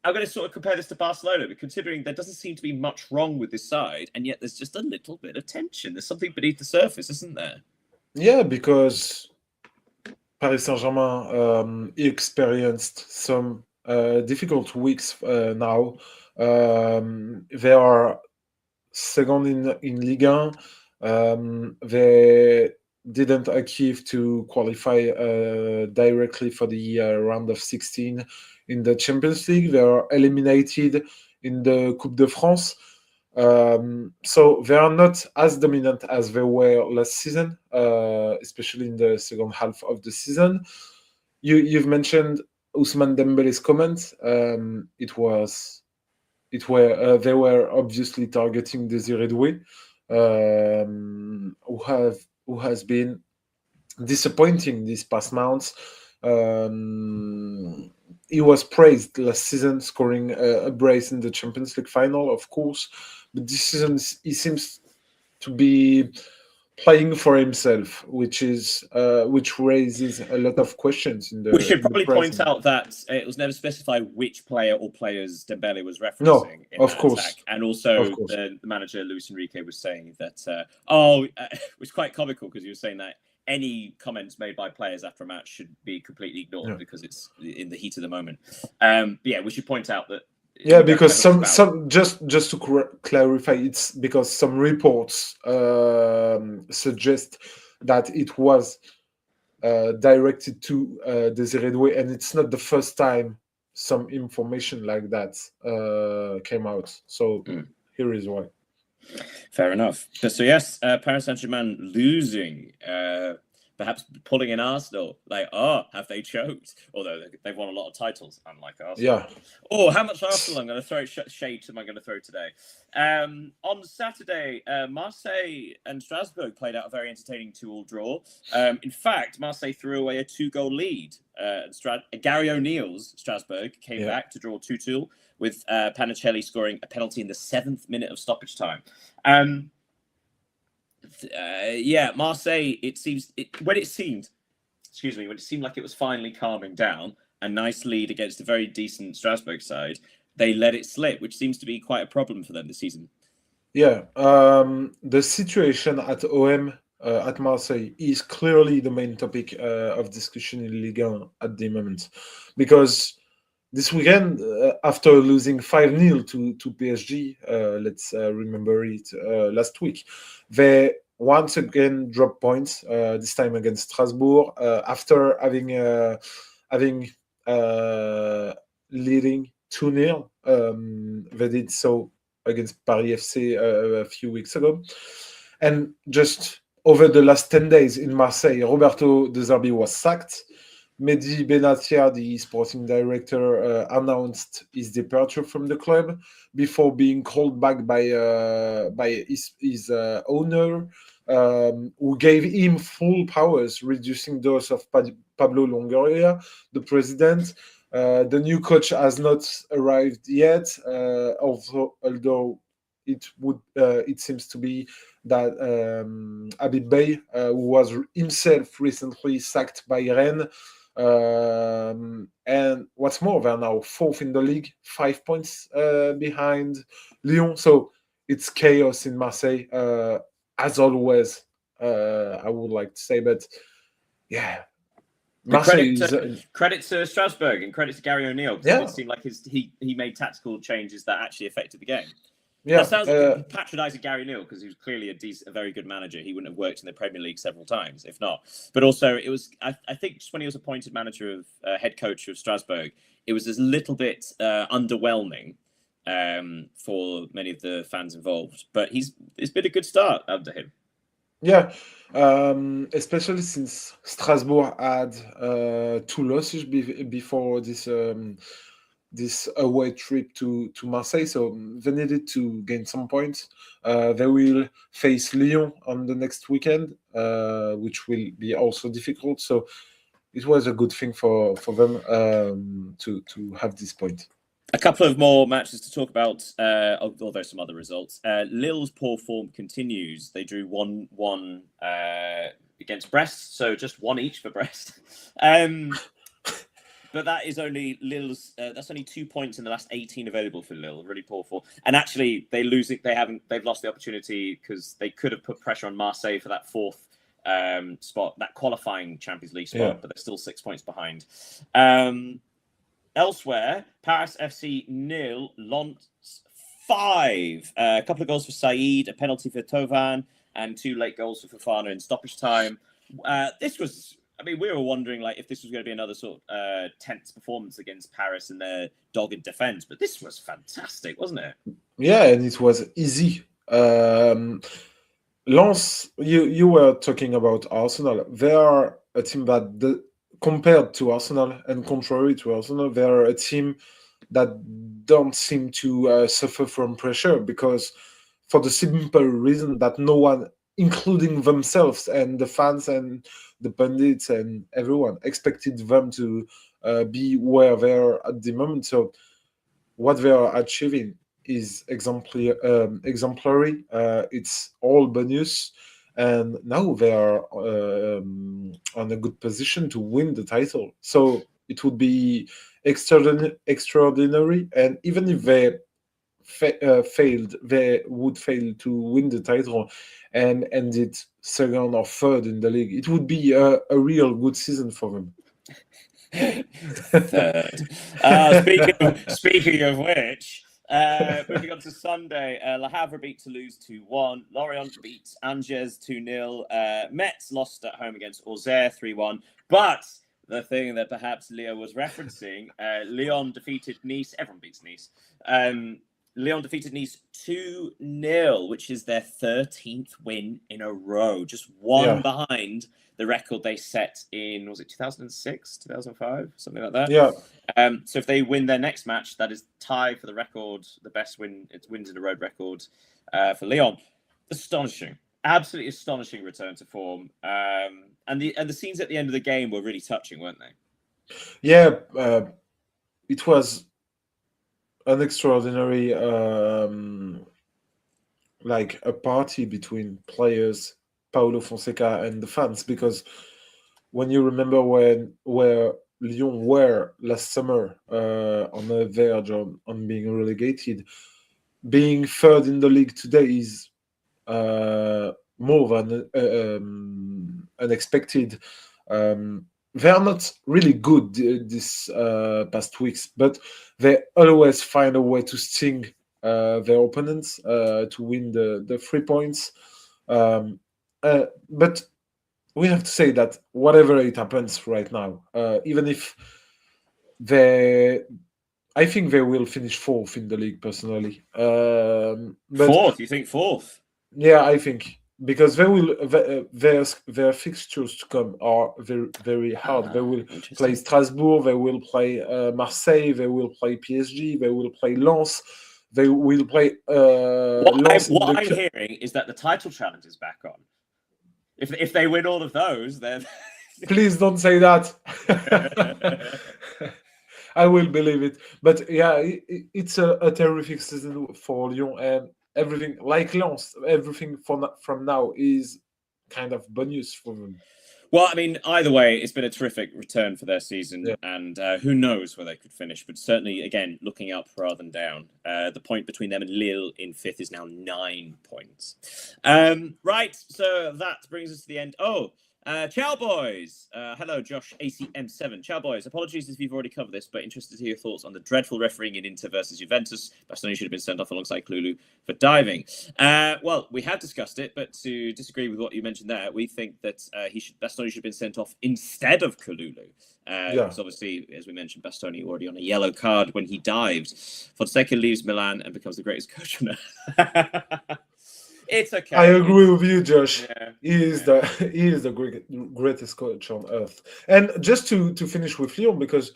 going to sort of compare this to Barcelona, but considering there doesn't seem to be much wrong with this side, and yet there's just a little bit of tension. There's something beneath the surface, isn't there? Yeah, because Paris Saint-Germain experienced some difficult weeks now. They are second in Ligue 1. They didn't achieve to qualify directly for the round of 16 in the Champions League. They are eliminated in the Coupe de France. So they are not as dominant as they were last season, especially in the second half of the season. You've mentioned Ousmane Dembele's comment. They were obviously targeting Désiré Doué, who has been disappointing these past months. He was praised last season, scoring a brace in the Champions League final, of course. But this season, he seems to be playing for himself, which raises a lot of questions. We should probably point out that it was never specified which player or players Dembele was referencing. No, in of that course. Attack. And also, the manager, Luis Enrique, was saying that, it was quite comical because he was saying that any comments made by players after a match should be completely ignored because it's in the heat of the moment. We should point out that. Yeah, because some just to clarify, it's because some reports suggest that it was directed to Desiree Doué, and it's not the first time some information like that came out. So here is why. Fair enough. So yes, Paris Saint-Germain losing, perhaps pulling in Arsenal. Have they choked? Although they've won a lot of titles, unlike Arsenal. Yeah. Oh, how much Arsenal I'm going to throw shade am I going to throw today? On Saturday, Marseille and Strasbourg played out a very entertaining 2-2 draw. In fact, Marseille threw away a 2-goal lead. Gary O'Neill's Strasbourg came back to draw 2-2 with Panicelli scoring a penalty in the 7th minute of stoppage time. Marseille, when it seemed like it was finally calming down, a nice lead against a very decent Strasbourg side, they let it slip, which seems to be quite a problem for them this season. Yeah, the situation at OM at Marseille is clearly the main topic of discussion in Ligue 1 at the moment, because this weekend, after losing 5-0 to PSG, let's remember it, last week, they once again dropped points, this time against Strasbourg, after having leading 2-0. They did so against Paris FC a few weeks ago. And just over the last 10 days in Marseille, Roberto De Zerbi was sacked. Mehdi Benatia, the sporting director, announced his departure from the club before being called back by his owner, who gave him full powers, reducing those of Pablo Longoria, the president. The new coach has not arrived yet, although it seems to be that Habib Bey, who was himself recently sacked by Rennes, and what's more, they're now 4th in the league, 5 points behind Lyon. So it's chaos in Marseille, as always, I would like to say. But yeah, Marseille credit to Strasbourg and credit to Gary O'Neill, because it seemed like he made tactical changes that actually affected the game. Yeah, that sounds like patronising Gary O'Neill, because he was clearly a very good manager. He wouldn't have worked in the Premier League several times, if not. But also, it was I think just when he was appointed head coach of Strasbourg, it was a little bit underwhelming for many of the fans involved. But it's been a good start under him. Yeah, especially since Strasbourg had 2 losses before this away trip to Marseille, so they needed to gain some points. They will face Lyon on the next weekend, which will be also difficult. So it was a good thing for them to have this point. A couple of more matches to talk about, although some other results. Lille's poor form continues. They drew 1-1 against Brest, so just 1 each for Brest. But that is only Lille's. That's only 2 points in the last 18 available for Lille. Really poor form. And actually, they've lost the opportunity, because they could have put pressure on Marseille for that 4th spot, that qualifying Champions League spot, but they're still 6 points behind. Elsewhere, Paris FC 0, Lens 5. A couple of goals for Saïd, a penalty for Thauvin, and 2 late goals for Fofana in stoppage time. This was, we were wondering if this was going to be another sort of tense performance against Paris in their dogged defence, but this was fantastic, wasn't it? Yeah, and it was easy. Lens, you were talking about Arsenal. They are a team that, compared to Arsenal and contrary to Arsenal, they are a team that don't seem to suffer from pressure, because for the simple reason that no one, including themselves and the fans and the pundits and everyone, expected them to be where they are at the moment. So what they are achieving is exemplary. It's all bonus. And now they are on a good position to win the title. So it would be extraordinary. And even if they failed, they would fail to win the title and ended 2nd or 3rd in the league. It would be a real good season for them. 3rd. Speaking of which, Moving on to Sunday, Le Havre beat Toulouse 2-1. Lorient beat Angers 2-0. Metz lost at home against Auxerre 3-1. But the thing that perhaps Leo was referencing, Lyon defeated Nice. Everyone beats Nice. Lyon defeated Nice 2-0, which is their 13th win in a row. Just one behind the record they set in, was it 2006, 2005, something like that? Yeah. So if they win their next match, that is tied for the record, the best wins in a road record for Lyon. Astonishing, absolutely astonishing return to form. And the scenes at the end of the game were really touching, weren't they? Yeah, it was an extraordinary, like a party between players, Paulo Fonseca and the fans, because when you remember where Lyon were last summer on the verge on being relegated, being third in the league today is more than unexpected. They are not really good this past weeks, but they always find a way to sting their opponents to win the 3 points. But we have to say that whatever it happens right now, even if I think they will finish fourth in the league personally. But fourth? You think fourth? Yeah, I think because they will their fixtures to come are very very hard. They will play Strasbourg, they will play Marseille, they will play PSG, they will play Lens, they will play. What I'm hearing is that the title challenge is back on. If they win all of those, then please don't say that. I will believe it. But yeah, it's a terrific season for Lyon, and everything like Lens, everything from now is kind of bonus for them. Well, I mean, either way, it's been a terrific return for their season, and who knows where they could finish. But certainly, again, looking up rather than down. The point between them and Lille in fifth is now 9 points. Right, so that brings us to the end. Ciao, boys. Hello, Josh, ACM7. Ciao, boys. Apologies if you've already covered this, but interested to hear your thoughts on the dreadful refereing in Inter versus Juventus. Bastoni should have been sent off alongside Kalulu for diving. Well, we have discussed it, but to disagree with what you mentioned there, we think that Bastoni should have been sent off instead of Kalulu. Because obviously, as we mentioned, Bastoni already on a yellow card when he dived. Fonseca leaves Milan and becomes the greatest coach on earth. It's okay. I agree with you, Josh. He is the greatest coach on earth. And just to finish with Lyon, because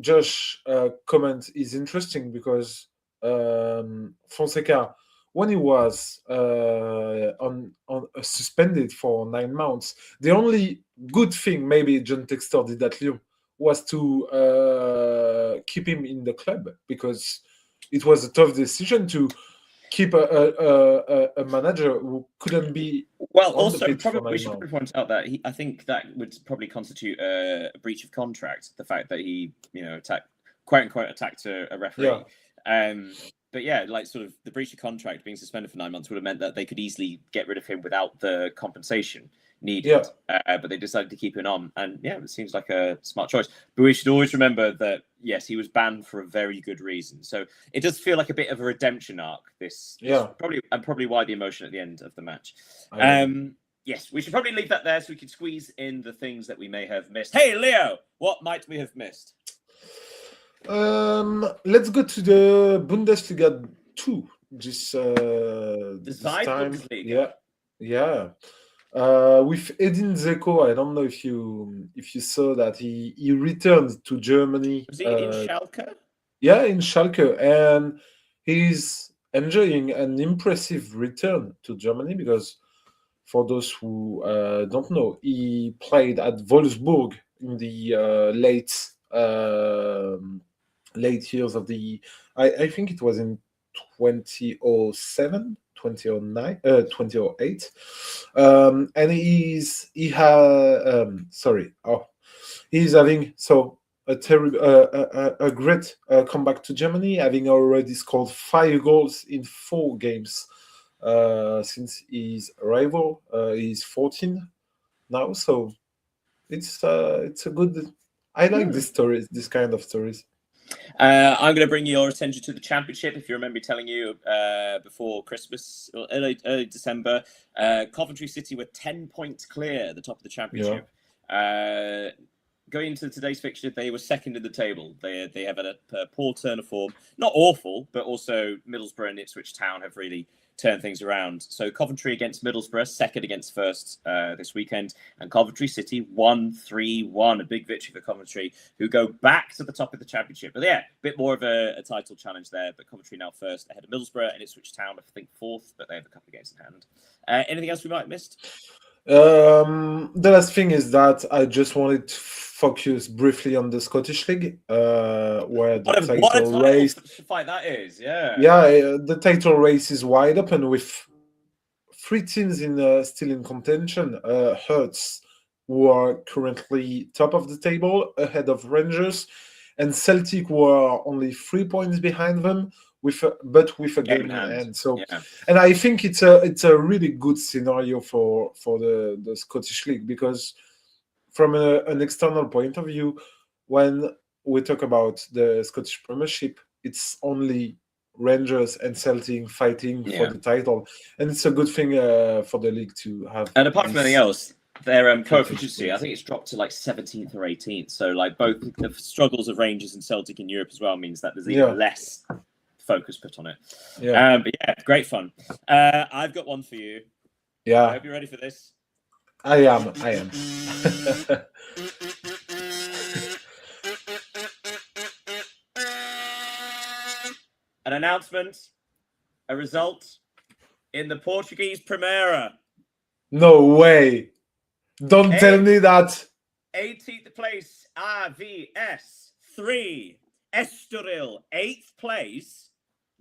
Josh' comment is interesting, because Fonseca, when he was on suspended for 9 months, the only good thing maybe John Textor did at Lyon was to keep him in the club, because it was a tough decision to keep a manager who couldn't be. Well, also, we should probably point out that I think that would probably constitute a breach of contract. The fact that he, attacked a referee. But yeah, like sort of the breach of contract, being suspended for 9 months would have meant that they could easily get rid of him without the compensation needed. But they decided to keep him on, and it seems like a smart choice. But we should always remember that yes, he was banned for a very good reason. So it does feel like a bit of a redemption arc. This probably why the emotion at the end of the match. Yes, we should probably leave that there so we can squeeze in the things that we may have missed. Hey, Leo, what might we have missed? Let's go to the Bundesliga 2 this time. Bundesliga. With Edin Dzeko, I don't know if you saw that he returned to Germany. Was he in Schalke? Yeah, in Schalke, and he's enjoying an impressive return to Germany, because for those who don't know, he played at Wolfsburg in the late years of the. I think it was in 2007. 2009, 2008, and he's having a great comeback to Germany, having already scored 5 goals in 4 games since his arrival. He's 14 now, so it's a good. I like this kind of stories. I'm going to bring your attention to the Championship. If you remember me telling you before Christmas, or early December, Coventry City were 10 points clear at the top of the Championship. Going into today's fixture, they were second in the table. They have a poor turn of form. Not awful, but also Middlesbrough and Ipswich Town have really turned things around. So Coventry against Middlesbrough, second against first this weekend. And Coventry City won 3-1. A big victory for Coventry, who go back to the top of the Championship. But yeah, a bit more of a title challenge there. But Coventry now first ahead of Middlesbrough, and Ipswich Town, I think, fourth, but they have a couple of games in hand. Anything else we might have missed? The last thing is that I just wanted to focus briefly on the Scottish League, where the title race fight that is. Yeah, the title race is wide open with 3 teams still in contention. Hearts, who are currently top of the table, ahead of Rangers, and Celtic, who are only 3 points behind them, with a game in hand. So, and I think it's a really good scenario for the Scottish League, because from an external point of view, when we talk about the Scottish Premiership, it's only Rangers and Celtic fighting for the title, and it's a good thing for the league to have. And apart from anything else, their coefficient, I think it's dropped to like 17th or 18th. So like both the struggles of Rangers and Celtic in Europe as well means that there's even less focus put on it. But yeah, great fun. I've got one for you. Yeah, I hope you're ready for this. I am. An announcement, a result in the Portuguese Primeira. No way! Don't tell me that. 18th place, AVS 3. Estoril, 8th place,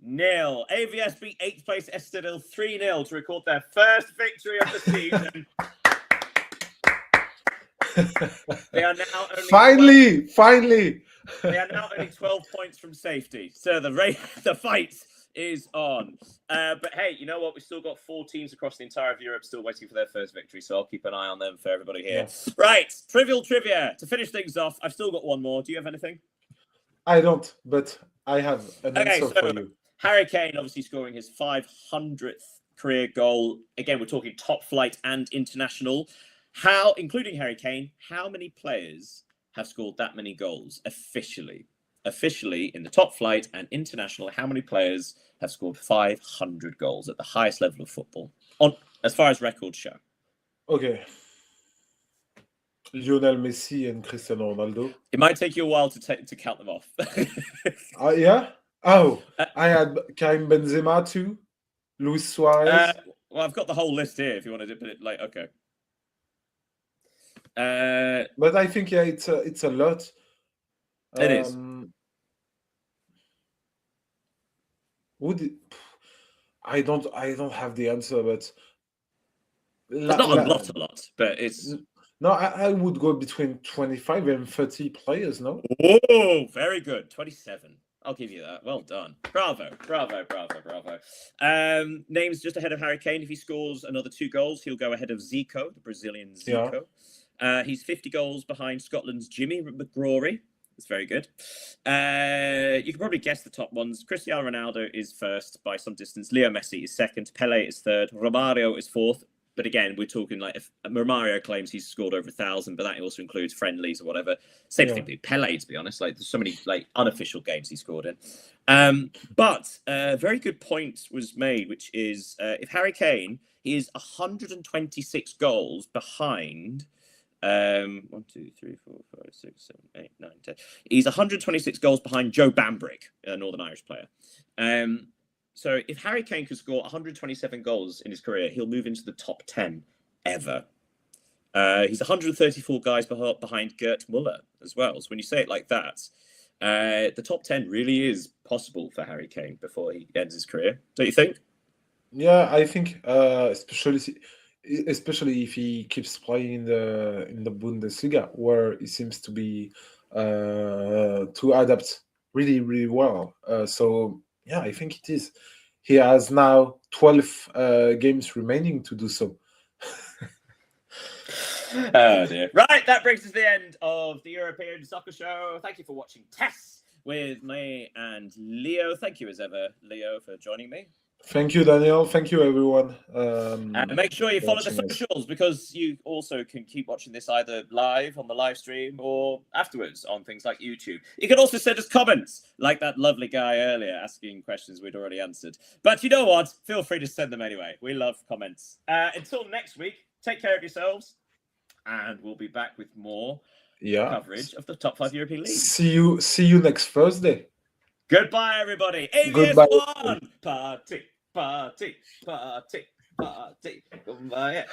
0. AVS beat 8th place Estoril 3-0 to record their first victory of the season. They are now only finally. They are now only 12 points from safety. So the fight is on. But hey, you know what? We've still got 4 teams across the entire of Europe still waiting for their first victory. So I'll keep an eye on them for everybody here. Yes. Right, trivial trivia. To finish things off, I've still got one more. Do you have anything? I don't, but I have an answer for you. Harry Kane obviously scoring his 500th career goal. Again, we're talking top flight and international. Including Harry Kane, how many players have scored that many goals officially? Officially in the top flight and international, how many players have scored 500 goals at the highest level of football, as far as records show? Okay. Lionel Messi and Cristiano Ronaldo. It might take you a while to count them off. Yeah? Oh, I had Karim Benzema too. Luis Suarez. Well, I've got the whole list here if you want to put it like, okay. But I think it's a lot. It is. I don't have the answer, but it's not a lot, but it's. No, I would go between 25 and 30 players. No. Oh, very good. 27. I'll give you that. Well done. Bravo. Name's just ahead of Harry Kane. If he scores another 2 goals, he'll go ahead of Zico, the Brazilian Zico. Yeah. He's 50 goals behind Scotland's Jimmy McGrory. That's very good. You can probably guess the top ones. Cristiano Ronaldo is first by some distance. Leo Messi is second. Pele is third. Romario is fourth. But again, we're talking like if Romario claims he's scored over 1,000, but that also includes friendlies or whatever. Same thing with Pele, to be honest. Like there's so many like unofficial games he scored in. But a very good point was made, which is if Harry Kane, he is 126 goals behind. 1, 2, 3, 4, 5, 6, 7, 8, 9, 10. He's 126 goals behind Joe Bambrick, a Northern Irish player. So if Harry Kane could score 127 goals in his career, he'll move into the top 10 ever. He's 134 guys behind Gerd Müller as well. So when you say it like that, the top 10 really is possible for Harry Kane before he ends his career. Don't you think? Yeah, I think especially if he keeps playing in the Bundesliga, where he seems to be to adapt really, really well. So yeah, I think it is. He has now 12 games remaining to do so. Oh dear. Right, that brings us to the end of the European Soccer Show. Thank you for watching Tess with me and Leo. Thank you as ever, Leo, for joining me. Thank you, Daniel. Thank you, everyone. And make sure you follow the watching us. socials, because you also can keep watching this either live on the live stream or afterwards on things like YouTube. You can also send us comments like that lovely guy earlier asking questions we'd already answered. But you know what? Feel free to send them anyway. We love comments. Until next week, take care of yourselves, and we'll be back with more coverage of the top 5 European leagues. See you next Thursday. Goodbye, everybody. Goodbye. AVS1 party, party, party, party. Goodbye.